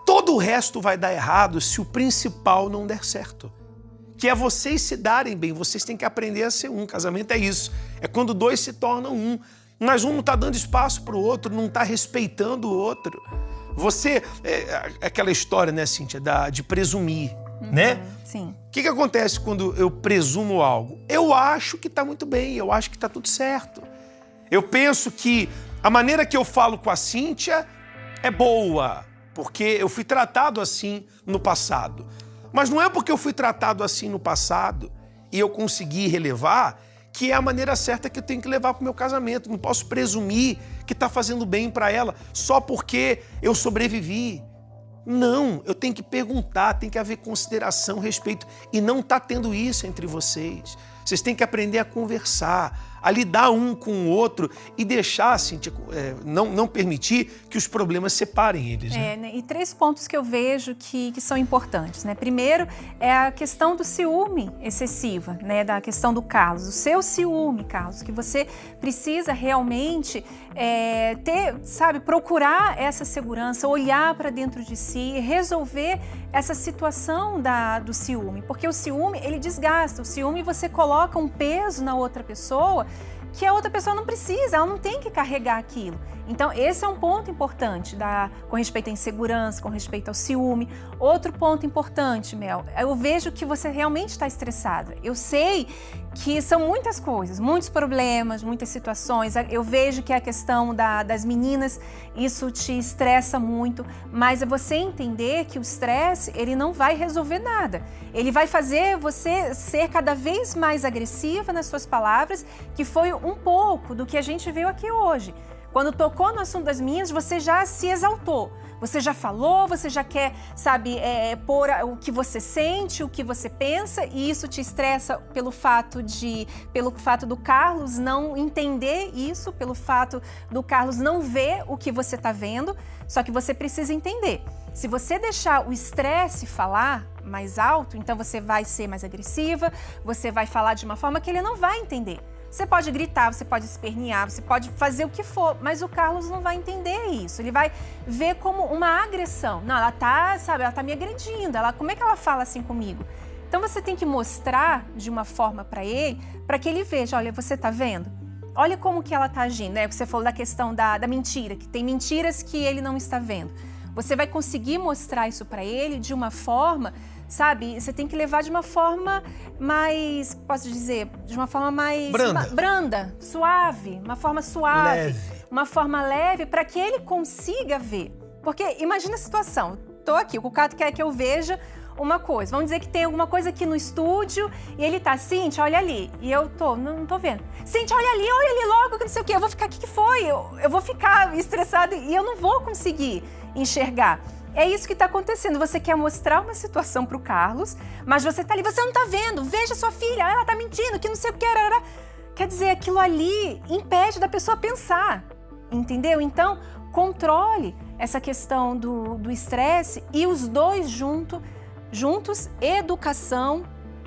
S1: todo o resto vai dar errado se o principal não der certo. Que é vocês se darem bem. Vocês têm que aprender a ser um. Casamento é isso. É quando dois se tornam um. Mas um não está dando espaço para o outro, não está respeitando o outro. Você, aquela história, né, Cíntia, de presumir, né?
S2: Sim.
S1: O que acontece quando eu presumo algo? Eu acho que está muito bem, eu acho que está tudo certo. Eu penso que a maneira que eu falo com a Cíntia é boa, porque eu fui tratado assim no passado. Mas não é porque eu fui tratado assim no passado e eu consegui relevar que é a maneira certa que eu tenho que levar para o meu casamento. Não posso presumir que está fazendo bem para ela só porque eu sobrevivi. Não, eu tenho que perguntar, tem que haver consideração, respeito. E não está tendo isso entre vocês. Vocês têm que aprender a conversar, a lidar um com o outro e deixar, assim, não permitir que os problemas separem eles. Né?
S2: E 3 pontos que eu vejo que são importantes. Né? Primeiro é a questão do ciúme excessiva, né? Da questão do Carlos, o seu ciúme, Carlos, que você precisa realmente procurar essa segurança, olhar para dentro de si, resolver essa situação do ciúme, porque o ciúme, ele desgasta, o ciúme você coloca um peso na outra pessoa que a outra pessoa não precisa, ela não tem que carregar aquilo. Então, esse é um ponto importante com respeito à insegurança, com respeito ao ciúme. Outro ponto importante, Mel, eu vejo que você realmente está estressada. Eu sei que são muitas coisas, muitos problemas, muitas situações. Eu vejo que a questão das meninas, isso te estressa muito, mas é você entender que o estresse, ele não vai resolver nada. Ele vai fazer você ser cada vez mais agressiva nas suas palavras, que foi um pouco do que a gente viu aqui hoje. Quando tocou no assunto das meninas, você já se exaltou. Você já falou, você já quer, pôr o que você sente, o que você pensa, e isso te estressa pelo fato do Carlos não entender isso, pelo fato do Carlos não ver o que você está vendo. Só que você precisa entender. Se você deixar o estresse falar mais alto, então você vai ser mais agressiva, você vai falar de uma forma que ele não vai entender. Você pode gritar, você pode espernear, você pode fazer o que for, mas o Carlos não vai entender isso. Ele vai ver como uma agressão. Não, ela tá me agredindo. Como é que ela fala assim comigo? Então você tem que mostrar de uma forma para que ele veja, olha, você tá vendo? Olha como que ela tá agindo, né? Você falou da questão da mentira, que tem mentiras que ele não está vendo. Você vai conseguir mostrar isso para ele de uma forma, você tem que levar de uma forma mais, de uma forma mais branda, suave, uma forma suave, uma forma leve, para que ele consiga ver. Porque imagina a situação, tô aqui, o Cucato quer que eu veja uma coisa, vamos dizer que tem alguma coisa aqui no estúdio e ele tá, Cíntia, olha ali, e eu não tô vendo. Cíntia, olha ali logo, que não sei o quê, eu vou ficar, o que foi? Eu vou ficar estressada e eu não vou conseguir enxergar. É isso que está acontecendo. Você quer mostrar uma situação para o Carlos, mas você está ali, você não está vendo. Veja sua filha, ela está mentindo, que não sei o que era. Quer dizer, aquilo ali impede da pessoa pensar, entendeu? Então, controle essa questão do estresse e os dois juntos, educação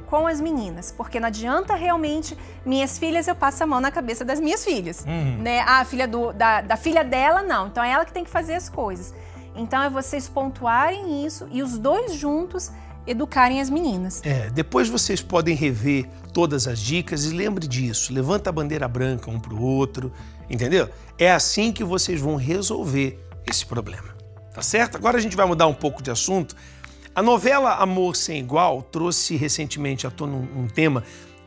S2: com as meninas. Porque não adianta realmente, minhas filhas, eu passo a mão na cabeça das minhas filhas. Né? A filha da filha dela, não. Então, é ela que tem que fazer as coisas. Então, é vocês pontuarem isso e os dois juntos educarem as meninas.
S1: Depois vocês podem rever todas as dicas e lembre disso. Levanta a bandeira branca um pro outro, entendeu? É assim que vocês vão resolver esse problema, tá certo? Agora a gente vai mudar um pouco de assunto. A novela Amor Sem Igual trouxe recentemente à tona um tema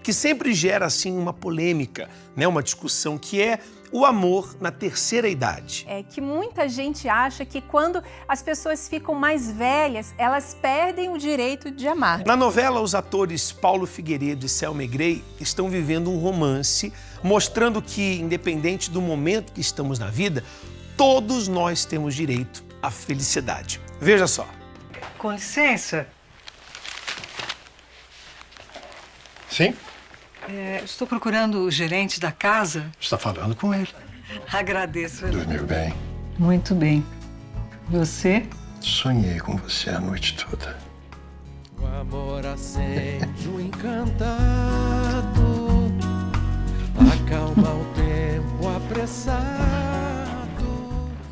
S1: que sempre gera assim uma polêmica, né? Uma discussão, que é o amor na terceira idade.
S2: É que muita gente acha que quando as pessoas ficam mais velhas, elas perdem o direito de amar.
S1: Na novela, os atores Paulo Figueiredo e Selma Grey estão vivendo um romance, mostrando que, independente do momento que estamos na vida, todos nós temos direito à felicidade. Veja só.
S12: Com licença.
S13: Sim?
S12: Estou procurando o gerente da casa.
S13: Está falando com ele.
S12: Agradeço.
S13: Dormiu bem?
S12: Muito bem. Você?
S13: Sonhei com você a noite toda.
S14: O amor acende o encantado, acalma o tempo apressado.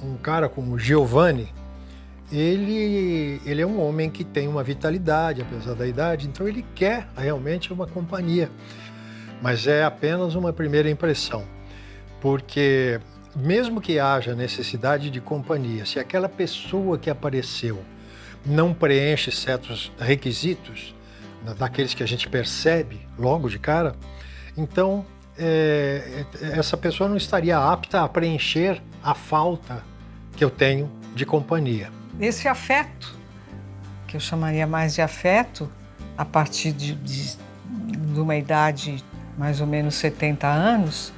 S15: Um cara como Giovanni, ele é um homem que tem uma vitalidade, apesar da idade, então ele quer realmente uma companhia. Mas é apenas uma primeira impressão, porque mesmo que haja necessidade de companhia, se aquela pessoa que apareceu não preenche certos requisitos, daqueles que a gente percebe logo de cara, então essa pessoa não estaria apta a preencher a falta que eu tenho de companhia.
S12: Esse afeto, que eu chamaria mais de afeto, a partir de uma idade mais ou menos 70 anos,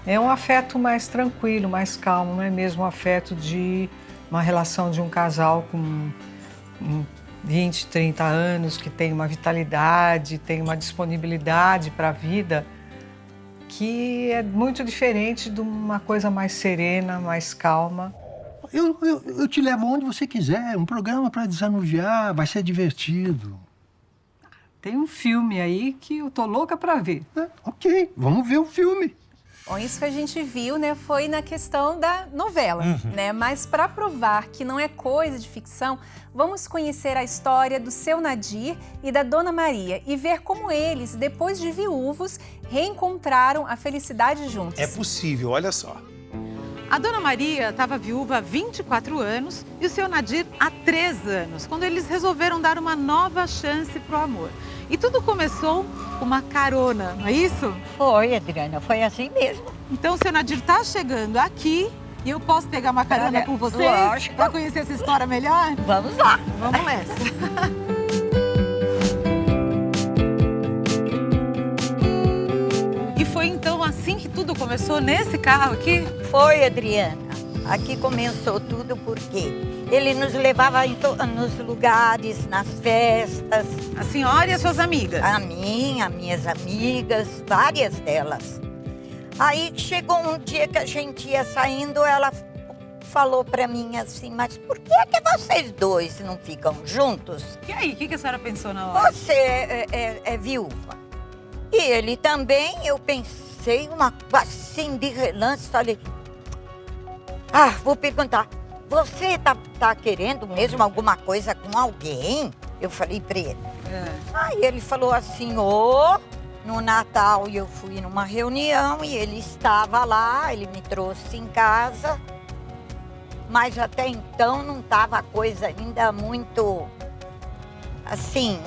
S12: é um afeto mais tranquilo, mais calmo, não é mesmo um afeto de uma relação de um casal com 20, 30 anos, que tem uma vitalidade, tem uma disponibilidade para a vida, que é muito diferente de uma coisa mais serena, mais calma.
S15: Eu te levo onde você quiser, um programa para desanuviar, vai ser divertido.
S12: Tem um filme aí que eu tô louca para ver.
S15: Ok, vamos ver o filme.
S2: Bom, isso que a gente viu, né, foi na questão da novela, né? Mas para provar que não é coisa de ficção, vamos conhecer a história do seu Nadir e da Dona Maria e ver como eles, depois de viúvos, reencontraram a felicidade juntos.
S1: É possível, olha só.
S16: A Dona Maria estava viúva há 24 anos e o seu Nadir há 3 anos, quando eles resolveram dar uma nova chance para o amor. E tudo começou com uma carona, não é isso?
S17: Foi, Adriana, foi assim mesmo.
S16: Então o seu Nadir está chegando aqui e eu posso pegar uma carona com vocês?
S17: Lógico.
S16: Para conhecer essa história melhor?
S17: Vamos lá.
S16: Vamos nessa. E foi então assim que tudo começou nesse carro aqui?
S17: Foi, Adriana. Aqui começou tudo porque ele nos levava nos lugares, nas festas.
S16: A senhora e as suas amigas?
S17: A minha, minhas amigas, várias delas. Aí chegou um dia que a gente ia saindo, ela falou pra mim assim, mas por que é que vocês dois não ficam juntos?
S16: E aí, o que a senhora pensou na hora?
S17: Você é viúva. E ele também, eu pensei assim de relance, falei, vou perguntar, você tá querendo mesmo alguma coisa com alguém? Eu falei pra ele. Aí ele falou assim, no Natal eu fui numa reunião e ele estava lá, ele me trouxe em casa, mas até então não estava a coisa ainda muito, assim...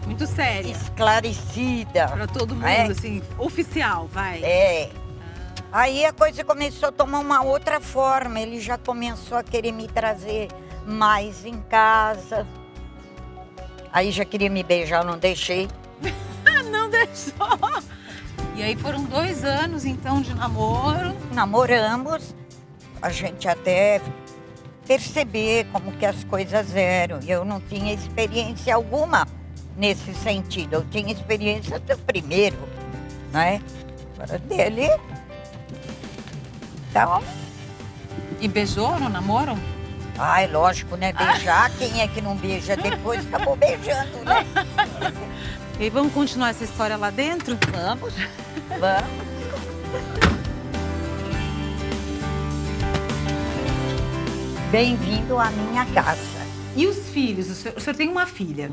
S16: Muito séria.
S17: Esclarecida.
S16: Para todo mundo, assim, oficial, vai.
S17: Aí a coisa começou a tomar uma outra forma. Ele já começou a querer me trazer mais em casa. Aí já queria me beijar, eu não deixei.
S16: Não deixou? E aí foram 2 anos, então, de namoro.
S17: Namoramos. A gente até perceber como que as coisas eram. Eu não tinha experiência alguma nesse sentido. Eu tinha experiência do primeiro, né? Agora dele... Então...
S16: E beijou no namoro?
S17: Ai, lógico, né? Beijar, quem é que não beija depois acabou beijando, né?
S16: E aí, vamos continuar essa história lá dentro?
S17: Vamos. Bem-vindo à minha casa.
S16: E os filhos? O senhor tem uma filha.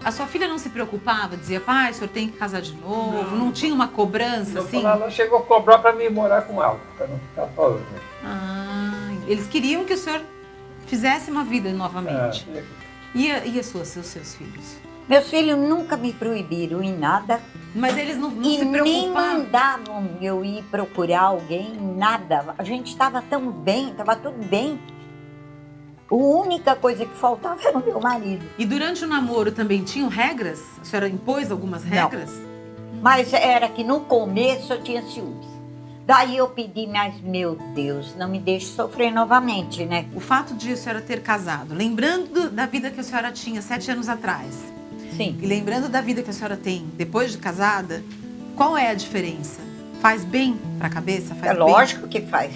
S16: A sua filha não se preocupava? Dizia, pai, o senhor tem que casar de novo? Não tinha uma cobrança, assim?
S18: Ela chegou a cobrar para mim morar com ela, para não ficar sozinha.
S16: Eles queriam que o senhor fizesse uma vida novamente. E os seus filhos?
S17: Meus filhos nunca me proibiram em nada.
S16: Mas eles não se
S17: nem
S16: preocupavam?
S17: mandavam eu ir procurar alguém, nada. A gente estava tão bem, estava tudo bem. A única coisa que faltava era o meu marido.
S16: E durante o namoro também tinham regras? A senhora impôs algumas regras?
S17: Não. Mas era que no começo eu tinha ciúmes. Daí eu pedi, mas meu Deus, não me deixe sofrer novamente, né?
S16: O fato de a senhora ter casado, lembrando da vida que a senhora tinha 7 anos atrás.
S17: Sim.
S16: E lembrando da vida que a senhora tem depois de casada, qual é a diferença? Faz bem para a cabeça? Faz
S17: É lógico que faz.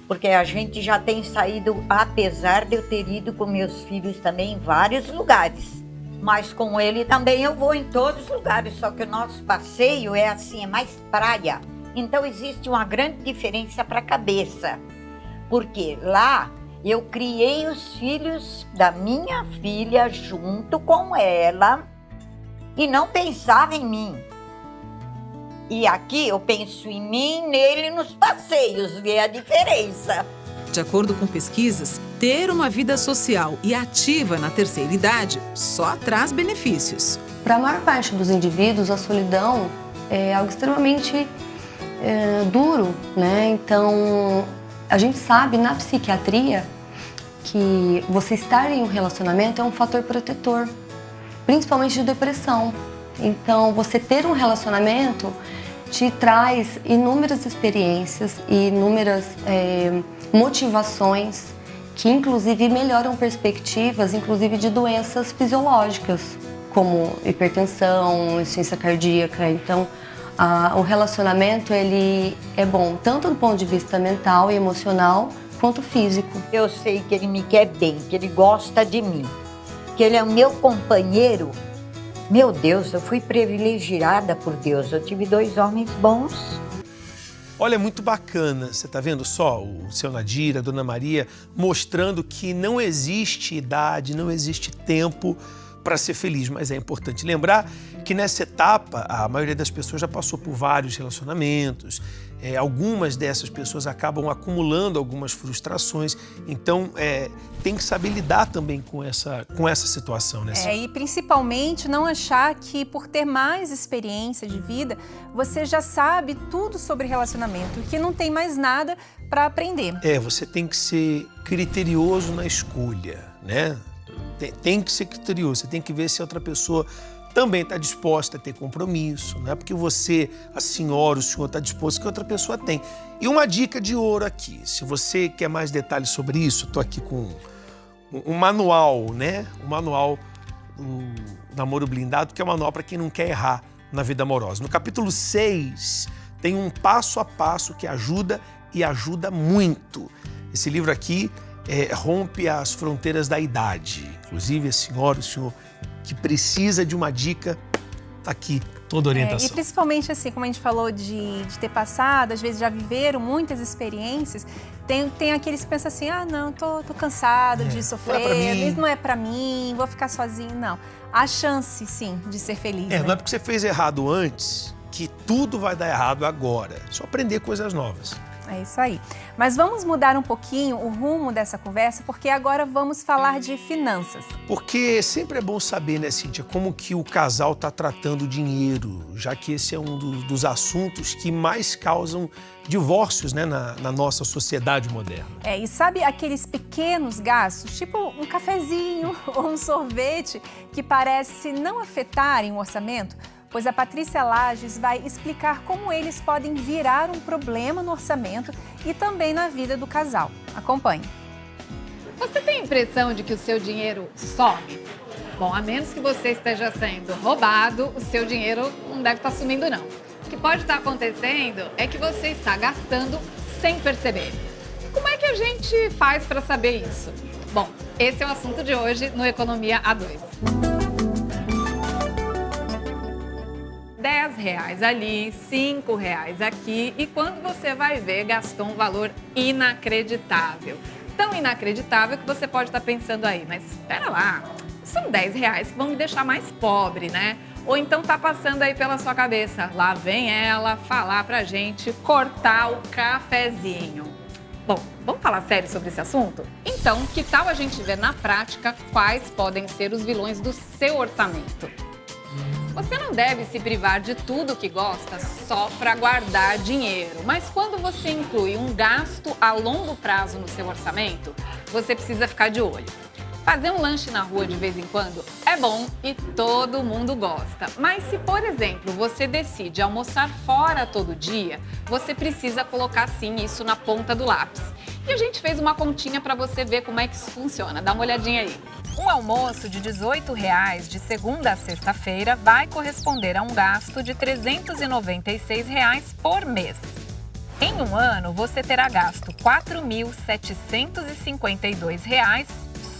S17: Porque a gente já tem saído, apesar de eu ter ido com meus filhos também em vários lugares. Mas com ele também eu vou em todos os lugares, só que o nosso passeio é assim, é mais praia. Então existe uma grande diferença para a cabeça. Porque lá eu criei os filhos da minha filha junto com ela e não pensava em mim. E aqui eu penso em mim, nele, nos passeios, vê a diferença.
S7: De acordo com pesquisas, ter uma vida social e ativa na terceira idade só traz benefícios.
S19: Para a maior parte dos indivíduos, a solidão é algo extremamente duro, né? Então, a gente sabe na psiquiatria que você estar em um relacionamento é um fator protetor, principalmente de depressão. Então, você ter um relacionamento te traz inúmeras experiências e inúmeras motivações que, inclusive, melhoram perspectivas, inclusive de doenças fisiológicas, como hipertensão, insuficiência cardíaca. Então, o relacionamento ele é bom tanto do ponto de vista mental e emocional quanto físico.
S17: Eu sei que ele me quer bem, que ele gosta de mim, que ele é o meu companheiro. Meu Deus, eu fui privilegiada por Deus. Eu tive 2 homens bons.
S1: Olha, é muito bacana, você tá vendo só o seu Nadir, a Dona Maria, mostrando que não existe idade, não existe tempo para ser feliz, mas é importante lembrar que nessa etapa a maioria das pessoas já passou por vários relacionamentos, algumas dessas pessoas acabam acumulando algumas frustrações, então tem que saber lidar também com essa situação, né?
S2: E principalmente não achar que por ter mais experiência de vida, você já sabe tudo sobre relacionamento e que não tem mais nada para aprender.
S1: Você tem que ser criterioso na escolha, né? Tem que ser criterioso, você tem que ver se a outra pessoa também está disposta a ter compromisso, não é porque você, a senhora, o senhor está disposto que a outra pessoa tem. E uma dica de ouro aqui, se você quer mais detalhes sobre isso, estou aqui com um manual, né? Um manual do Namoro Blindado, que é um manual para quem não quer errar na vida amorosa. No capítulo 6, tem um passo a passo que ajuda e ajuda muito. Esse livro aqui rompe as fronteiras da idade. Inclusive, a senhora, o senhor que precisa de uma dica, tá aqui toda a orientação.
S2: E principalmente assim, como a gente falou de ter passado, às vezes já viveram muitas experiências, tem aqueles que pensam assim, não, tô cansado de sofrer, isso não é pra mim, vou ficar sozinho. Não, há chance sim de ser feliz.
S1: Não é porque você fez errado antes que tudo vai dar errado agora. É só aprender coisas novas.
S2: É isso aí. Mas vamos mudar um pouquinho o rumo dessa conversa, porque agora vamos falar de finanças.
S1: Porque sempre é bom saber, né, Cíntia, como que o casal está tratando o dinheiro, já que esse é um dos assuntos que mais causam divórcios, né, na nossa sociedade moderna.
S2: E sabe aqueles pequenos gastos, tipo um cafezinho ou um sorvete, que parece não afetarem o orçamento? Pois a Patrícia Lages vai explicar como eles podem virar um problema no orçamento e também na vida do casal. Acompanhe.
S20: Você tem a impressão de que o seu dinheiro some? Bom, a menos que você esteja sendo roubado, o seu dinheiro não deve estar sumindo, não. O que pode estar acontecendo é que você está gastando sem perceber. Como é que a gente faz para saber isso? Bom, esse é o assunto de hoje no Economia A2. R$10 ali, R$5 aqui e quando você vai ver, gastou um valor inacreditável. Tão inacreditável que você pode estar pensando aí, mas espera lá, são R$10 que vão me deixar mais pobre, né? Ou então tá passando aí pela sua cabeça, lá vem ela falar pra gente cortar o cafezinho. Bom, vamos falar sério sobre esse assunto? Então, que tal a gente ver na prática quais podem ser os vilões do seu orçamento? Você não deve se privar de tudo que gosta só para guardar dinheiro. Mas quando você inclui um gasto a longo prazo no seu orçamento, você precisa ficar de olho. Fazer um lanche na rua de vez em quando é bom e todo mundo gosta. Mas se, por exemplo, você decide almoçar fora todo dia, você precisa colocar sim isso na ponta do lápis. E a gente fez uma continha para você ver como é que isso funciona. Dá uma olhadinha aí. Um almoço de R$ 18,00 de segunda a sexta-feira vai corresponder a um gasto de R$ 396,00 por mês. Em um ano, você terá gasto R$ 4.752,00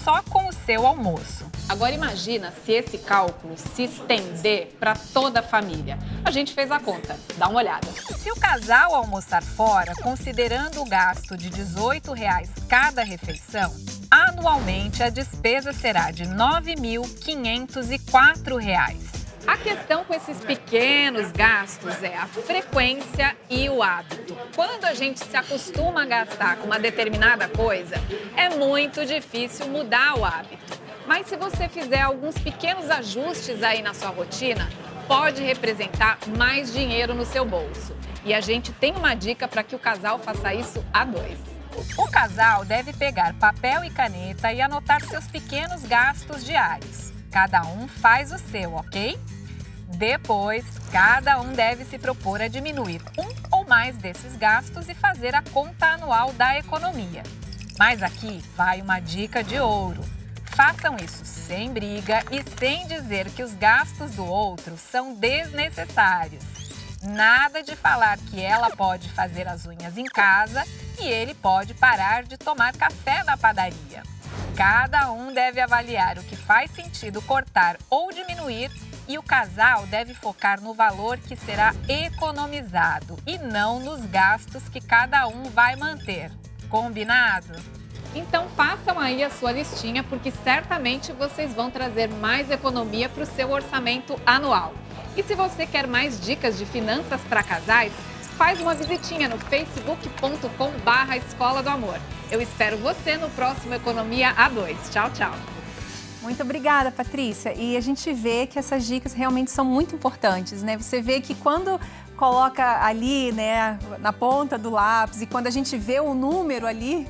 S20: só com o seu almoço. Agora imagina se esse cálculo se estender para toda a família. A gente fez a conta, dá uma olhada. Se o casal almoçar fora, considerando o gasto de R$ 18,00 cada refeição, anualmente a despesa será de R$ 9.504,00. A questão com esses pequenos gastos é a frequência e o hábito. Quando a gente se acostuma a gastar com uma determinada coisa, é muito difícil mudar o hábito. Mas se você fizer alguns pequenos ajustes aí na sua rotina, pode representar mais dinheiro no seu bolso. E a gente tem uma dica para que o casal faça isso a dois. O casal deve pegar papel e caneta e anotar seus pequenos gastos diários. Cada um faz o seu, ok? Depois, cada um deve se propor a diminuir um ou mais desses gastos e fazer a conta anual da economia. Mas aqui vai uma dica de ouro. Façam isso sem briga e sem dizer que os gastos do outro são desnecessários. Nada de falar que ela pode fazer as unhas em casa e ele pode parar de tomar café na padaria. Cada um deve avaliar o que faz sentido cortar ou diminuir e o casal deve focar no valor que será economizado e não nos gastos que cada um vai manter. Combinado? Então façam aí a sua listinha, porque certamente vocês vão trazer mais economia para o seu orçamento anual. E se você quer mais dicas de finanças para casais, faz uma visitinha no facebook.com/Escola do Amor. Eu espero você no próximo Economia A2. Tchau, tchau.
S2: Muito obrigada, Patrícia. E a gente vê que essas dicas realmente são muito importantes, né? Você vê que quando coloca ali, né, na ponta do lápis, e quando a gente vê o número ali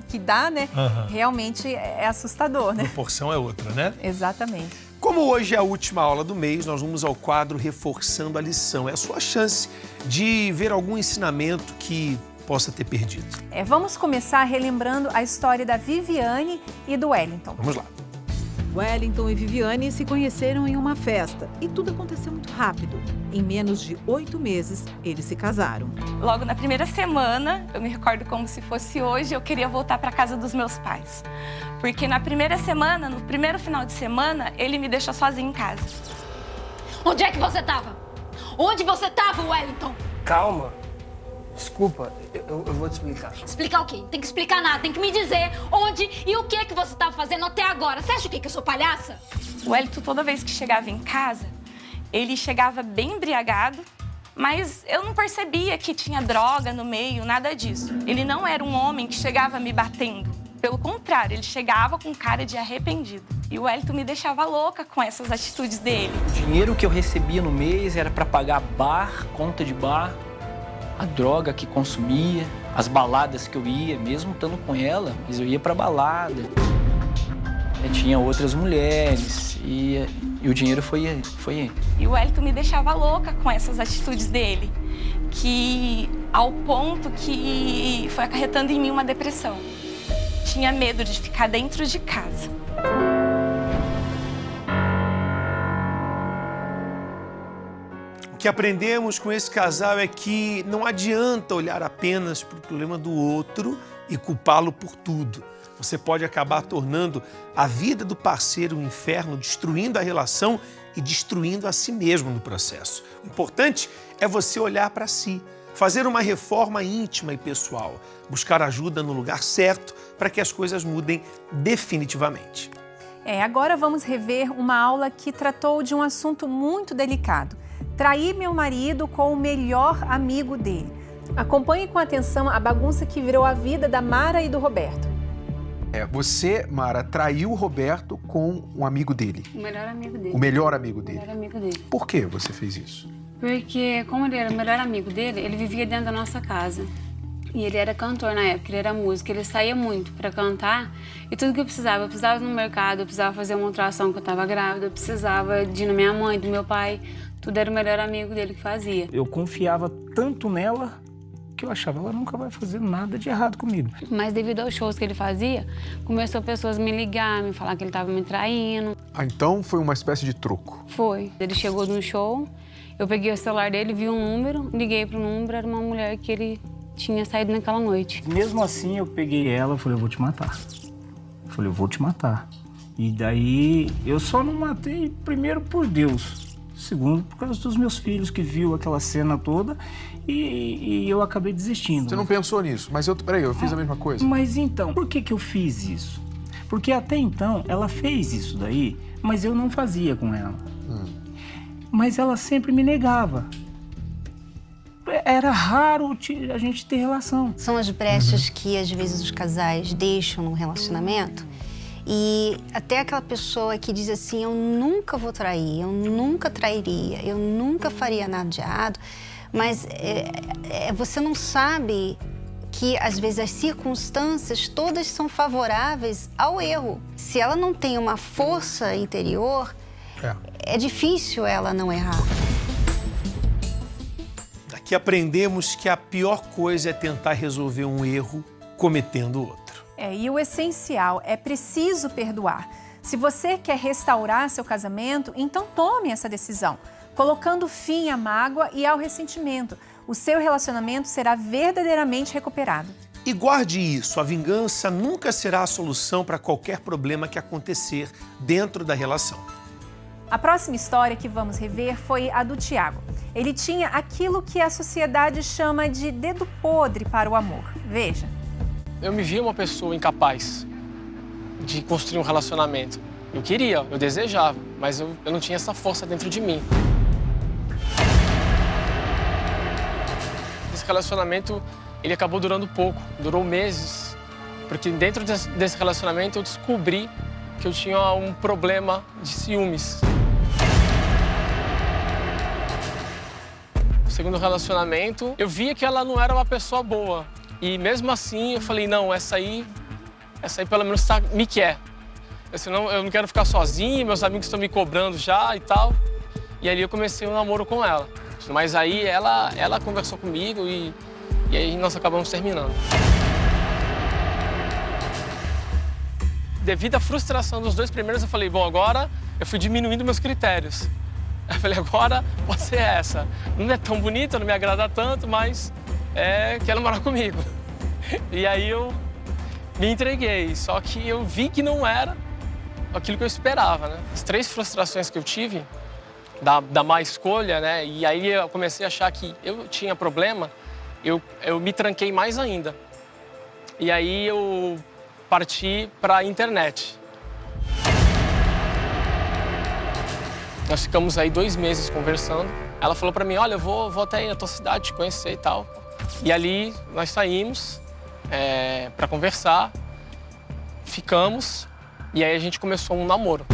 S2: que dá, né, realmente é assustador, né?
S1: A proporção é outra, né?
S2: Exatamente.
S1: Como hoje é a última aula do mês, nós vamos ao quadro Reforçando a Lição. É a sua chance de ver algum ensinamento que possa ter perdido.
S2: Vamos começar relembrando a história da Viviane e do Wellington.
S1: Vamos lá.
S7: Wellington e Viviane se conheceram em uma festa e tudo aconteceu muito rápido. Em menos de 8 meses, eles se casaram.
S21: Logo na primeira semana, eu me recordo como se fosse hoje, eu queria voltar para casa dos meus pais. Porque na primeira semana, no primeiro final de semana, ele me deixou sozinho em casa.
S22: Onde é que você estava? Onde você estava, Wellington?
S23: Calma. Desculpa, eu vou te explicar.
S22: Explicar o quê? Tem que explicar nada, tem que me dizer onde e o que você estava fazendo até agora. Você acha o quê? Que eu sou palhaça?
S21: O Wellington, toda vez que chegava em casa, ele chegava bem embriagado, mas eu não percebia que tinha droga no meio, nada disso. Ele não era um homem que chegava me batendo. Pelo contrário, ele chegava com cara de arrependido. E o Wellington me deixava louca com essas atitudes dele.
S23: O dinheiro que eu recebia no mês era para pagar bar, conta de bar, a droga que consumia, as baladas que eu ia, mesmo estando com ela, mas eu ia pra balada. Tinha outras mulheres e o dinheiro foi ele.
S21: E o Wellington me deixava louca com essas atitudes dele, que ao ponto que foi acarretando em mim uma depressão. Tinha medo de ficar dentro de casa.
S1: O que aprendemos com esse casal é que não adianta olhar apenas para o problema do outro e culpá-lo por tudo. Você pode acabar tornando a vida do parceiro um inferno, destruindo a relação e destruindo a si mesmo no processo. O importante é você olhar para si, fazer uma reforma íntima e pessoal, buscar ajuda no lugar certo para que as coisas mudem definitivamente.
S2: Agora vamos rever uma aula que tratou de um assunto muito delicado. Trair meu marido com o melhor amigo dele. Acompanhe com atenção a bagunça que virou a vida da Mara e do Roberto.
S4: Você, Mara, traiu o Roberto com um amigo dele.
S8: O melhor amigo dele.
S4: O melhor amigo dele.
S8: O melhor amigo dele.
S4: Por que você fez isso?
S8: Porque, como ele era o melhor amigo dele, ele vivia dentro da nossa casa. E ele era cantor na época, ele era músico. Ele saía muito pra cantar. E tudo que eu precisava ir no mercado, eu precisava fazer uma ultrassom que eu tava grávida, eu precisava de ir na minha mãe, do meu pai. Tudo era o melhor amigo dele que fazia.
S9: Eu confiava tanto nela que eu achava, ela nunca vai fazer nada de errado comigo.
S8: Mas devido aos shows que ele fazia, começou pessoas a me ligar, me falar que ele tava me traindo.
S4: Ah, então foi uma espécie de troco.
S8: Foi. Ele chegou num show, eu peguei o celular dele, vi um número, liguei pro número, era uma mulher que ele tinha saído naquela noite.
S9: Mesmo assim, eu peguei ela e falei, eu vou te matar. Eu falei, eu vou te matar. E daí, eu só não matei, primeiro, por Deus. Segundo, por causa dos meus filhos, que viu aquela cena toda e eu acabei desistindo.
S4: Você não pensou nisso? Mas peraí, eu fiz a mesma coisa.
S9: Mas então, por que eu fiz isso? Porque até então, ela fez isso daí, mas eu não fazia com ela. Mas ela sempre me negava. Era raro a gente ter relação.
S24: São as brechas que, às vezes, os casais deixam num relacionamento. E até aquela pessoa que diz assim, eu nunca vou trair, eu nunca trairia, eu nunca faria nada de errado. Mas você não sabe que, às vezes, as circunstâncias todas são favoráveis ao erro. Se ela não tem uma força interior, é difícil ela não errar.
S1: Aqui aprendemos que a pior coisa é tentar resolver um erro cometendo outro.
S2: E o essencial é preciso perdoar. Se você quer restaurar seu casamento, então tome essa decisão, colocando fim à mágoa e ao ressentimento. O seu relacionamento será verdadeiramente recuperado.
S1: E guarde isso, a vingança nunca será a solução para qualquer problema que acontecer dentro da relação.
S2: A próxima história que vamos rever foi a do Tiago. Ele tinha aquilo que a sociedade chama de dedo podre para o amor. Veja.
S25: Eu me via uma pessoa incapaz de construir um relacionamento. Eu queria, eu desejava, mas eu não tinha essa força dentro de mim. Esse relacionamento, ele acabou durando pouco, durou meses. Porque dentro desse relacionamento eu descobri que eu tinha um problema de ciúmes. No segundo relacionamento, eu via que ela não era uma pessoa boa. E mesmo assim, eu falei, não, essa aí pelo menos me quer. Eu não quero ficar sozinho, meus amigos estão me cobrando já e tal. E ali eu comecei um namoro com ela. Mas aí ela conversou comigo e aí nós acabamos terminando. Devido à frustração dos dois primeiros, eu falei, bom, agora eu fui diminuindo meus critérios. Eu falei, agora pode ser essa. Não é tão bonita, não me agrada tanto, mas quer namorar comigo. E aí eu me entreguei, só que eu vi que não era aquilo que eu esperava, né? As 3 frustrações que eu tive, da má escolha, né? E aí eu comecei a achar que eu tinha problema, eu me tranquei mais ainda. E aí eu parti para a internet. Nós ficamos aí 2 meses conversando. Ela falou para mim, olha, eu vou até aí na tua cidade te conhecer e tal. E ali nós saímos para conversar, ficamos e aí a gente começou um namoro.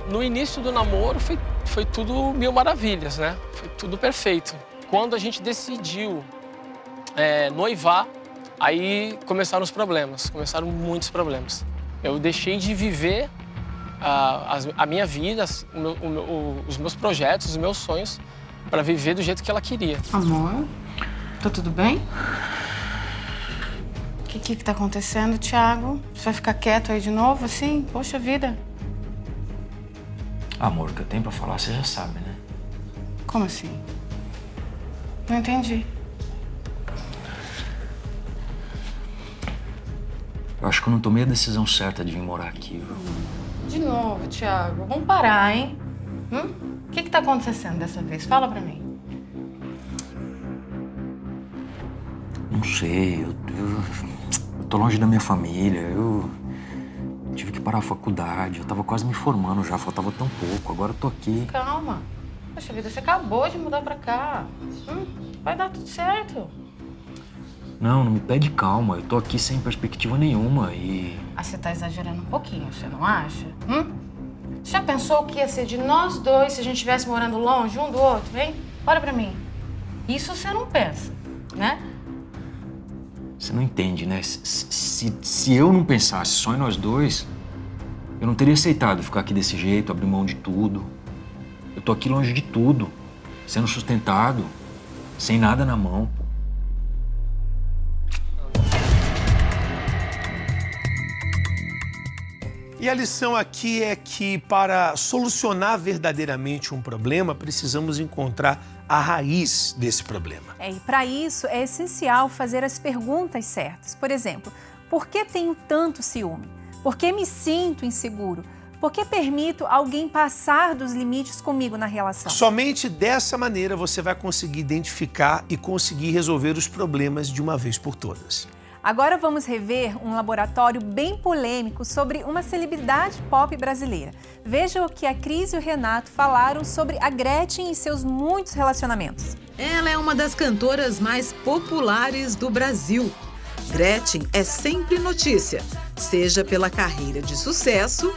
S25: No início do namoro foi tudo mil maravilhas, né? Foi tudo perfeito. Quando a gente decidiu noivar, aí começaram os problemas, começaram muitos problemas. Eu deixei de viver a minha vida, os meus projetos, os meus sonhos, para viver do jeito que ela queria.
S3: Amor, tá tudo bem? O que tá acontecendo, Thiago? Você vai ficar quieto aí de novo, assim? Poxa vida.
S26: Amor, o que eu tenho pra falar, você já sabe, né?
S3: Como assim? Não entendi.
S26: Eu acho que eu não tomei a decisão certa de vir morar aqui, viu?
S3: De novo, Thiago. Vamos parar, hein? O que tá acontecendo dessa vez? Fala pra mim.
S26: Não sei, eu tô longe da minha família, eu tive que parar a faculdade, eu tava quase me formando já, faltava tão pouco, agora eu tô aqui.
S3: Calma. Poxa vida, você acabou de mudar pra cá. Vai dar tudo certo.
S26: Não me pede calma. Eu tô aqui sem perspectiva nenhuma e...
S5: Você tá exagerando um pouquinho, você não acha? Já pensou o que ia ser de nós dois se a gente estivesse morando longe um do outro, hein? Olha pra mim. Isso você não pensa, né?
S26: Você não entende, né? Se eu não pensasse só em nós dois, eu não teria aceitado ficar aqui desse jeito, abrir mão de tudo. Eu tô aqui longe de tudo, sendo sustentado, sem nada na mão.
S1: E a lição aqui é que para solucionar verdadeiramente um problema, precisamos encontrar a raiz desse problema.
S2: E para isso é essencial fazer as perguntas certas. Por exemplo, por que tenho tanto ciúme? Por que me sinto inseguro? Por que permito alguém passar dos limites comigo na relação?
S1: Somente dessa maneira você vai conseguir identificar e conseguir resolver os problemas de uma vez por todas.
S2: Agora vamos rever um laboratório bem polêmico sobre uma celebridade pop brasileira. Veja o que a Cris e o Renato falaram sobre a Gretchen e seus muitos relacionamentos.
S7: Ela é uma das cantoras mais populares do Brasil. Gretchen é sempre notícia, seja pela carreira de sucesso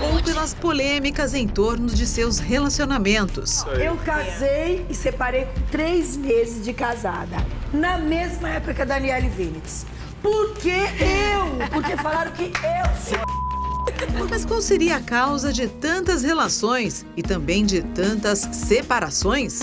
S7: ou pelas polêmicas em torno de seus relacionamentos.
S6: Eu casei e separei com 3 meses de casada, na mesma época que a Daniele Vinitz. Por que eu? Porque falaram que eu...
S7: Mas qual seria a causa de tantas relações e também de tantas separações?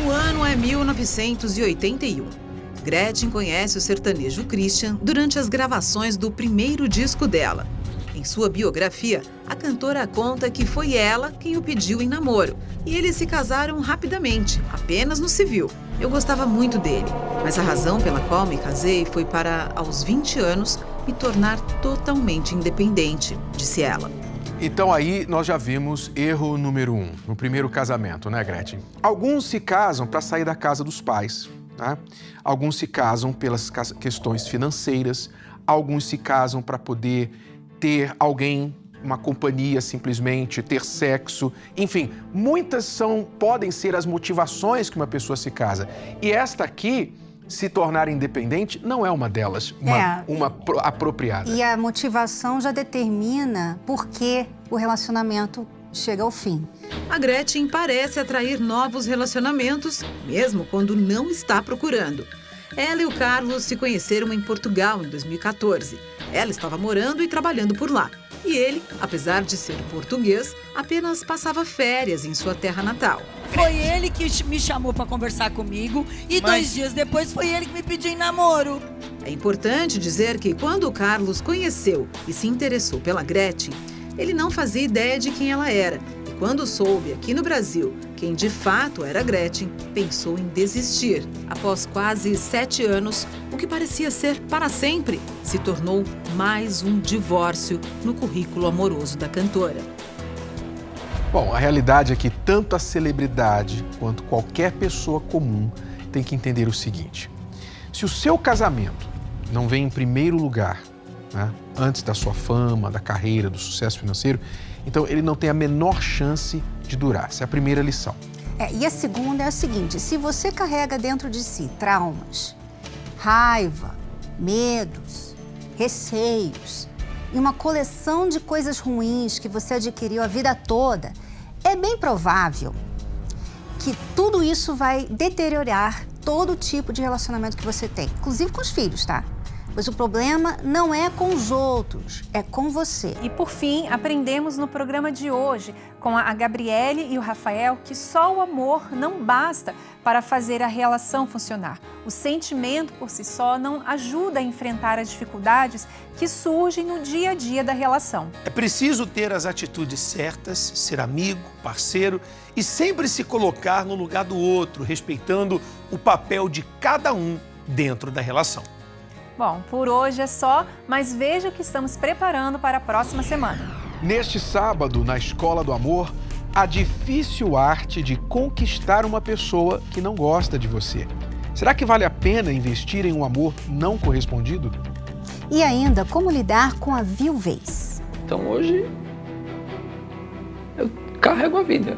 S7: O ano é 1981. Gretchen conhece o sertanejo Christian durante as gravações do primeiro disco dela. Em sua biografia, a cantora conta que foi ela quem o pediu em namoro e eles se casaram rapidamente, apenas no civil. Eu gostava muito dele, mas a razão pela qual me casei foi para, aos 20 anos, me tornar totalmente independente, disse ela.
S4: Então aí nós já vimos erro número 1, no primeiro casamento, né, Gretchen? Alguns se casam para sair da casa dos pais, tá? Alguns se casam pelas questões financeiras, alguns se casam para poder ter alguém, uma companhia simplesmente, ter sexo, enfim, muitas podem ser as motivações que uma pessoa se casa. E esta aqui, se tornar independente, não é uma delas, uma apropriada.
S24: E a motivação já determina por que o relacionamento chega ao fim.
S7: A Gretchen parece atrair novos relacionamentos, mesmo quando não está procurando. Ela e o Carlos se conheceram em Portugal em 2014. Ela estava morando e trabalhando por lá. E ele, apesar de ser português, apenas passava férias em sua terra natal.
S6: Foi ele que me chamou para conversar comigo e 2 dias depois foi ele que me pediu em namoro.
S7: É importante dizer que quando o Carlos conheceu e se interessou pela Gretchen, ele não fazia ideia de quem ela era. E quando soube aqui no Brasil quem de fato era Gretchen, pensou em desistir. Após quase 7 anos, o que parecia ser para sempre se tornou mais um divórcio no currículo amoroso da cantora.
S4: Bom, a realidade é que tanto a celebridade quanto qualquer pessoa comum tem que entender o seguinte: se o seu casamento não vem em primeiro lugar, né, antes da sua fama, da carreira, do sucesso financeiro, então ele não tem a menor chance de durar. Essa é a primeira lição.
S24: E a segunda é a seguinte: se você carrega dentro de si traumas, raiva, medos, receios e uma coleção de coisas ruins que você adquiriu a vida toda, é bem provável que tudo isso vai deteriorar todo tipo de relacionamento que você tem, inclusive com os filhos, tá? Pois o problema não é com os outros, é com você.
S2: E por fim, aprendemos no programa de hoje com a Gabriele e o Rafael que só o amor não basta para fazer a relação funcionar. O sentimento por si só não ajuda a enfrentar as dificuldades que surgem no dia a dia da relação.
S1: É preciso ter as atitudes certas, ser amigo, parceiro e sempre se colocar no lugar do outro, respeitando o papel de cada um dentro da relação.
S2: Bom, por hoje é só, mas veja o que estamos preparando para a próxima semana.
S4: Neste sábado, na Escola do Amor, a difícil arte de conquistar uma pessoa que não gosta de você. Será que vale a pena investir em um amor não correspondido?
S24: E ainda, como lidar com a viuvez.
S26: Então hoje
S18: eu carrego a vida,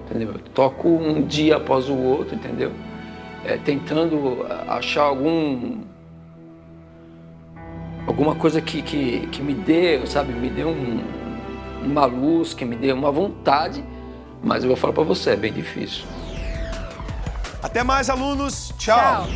S18: entendeu? Eu toco um dia após o outro, entendeu? Tentando achar alguma coisa que me dê, sabe, me dê uma luz, que me dê uma vontade, mas eu vou falar pra você, é bem difícil.
S1: Até mais, alunos. Tchau.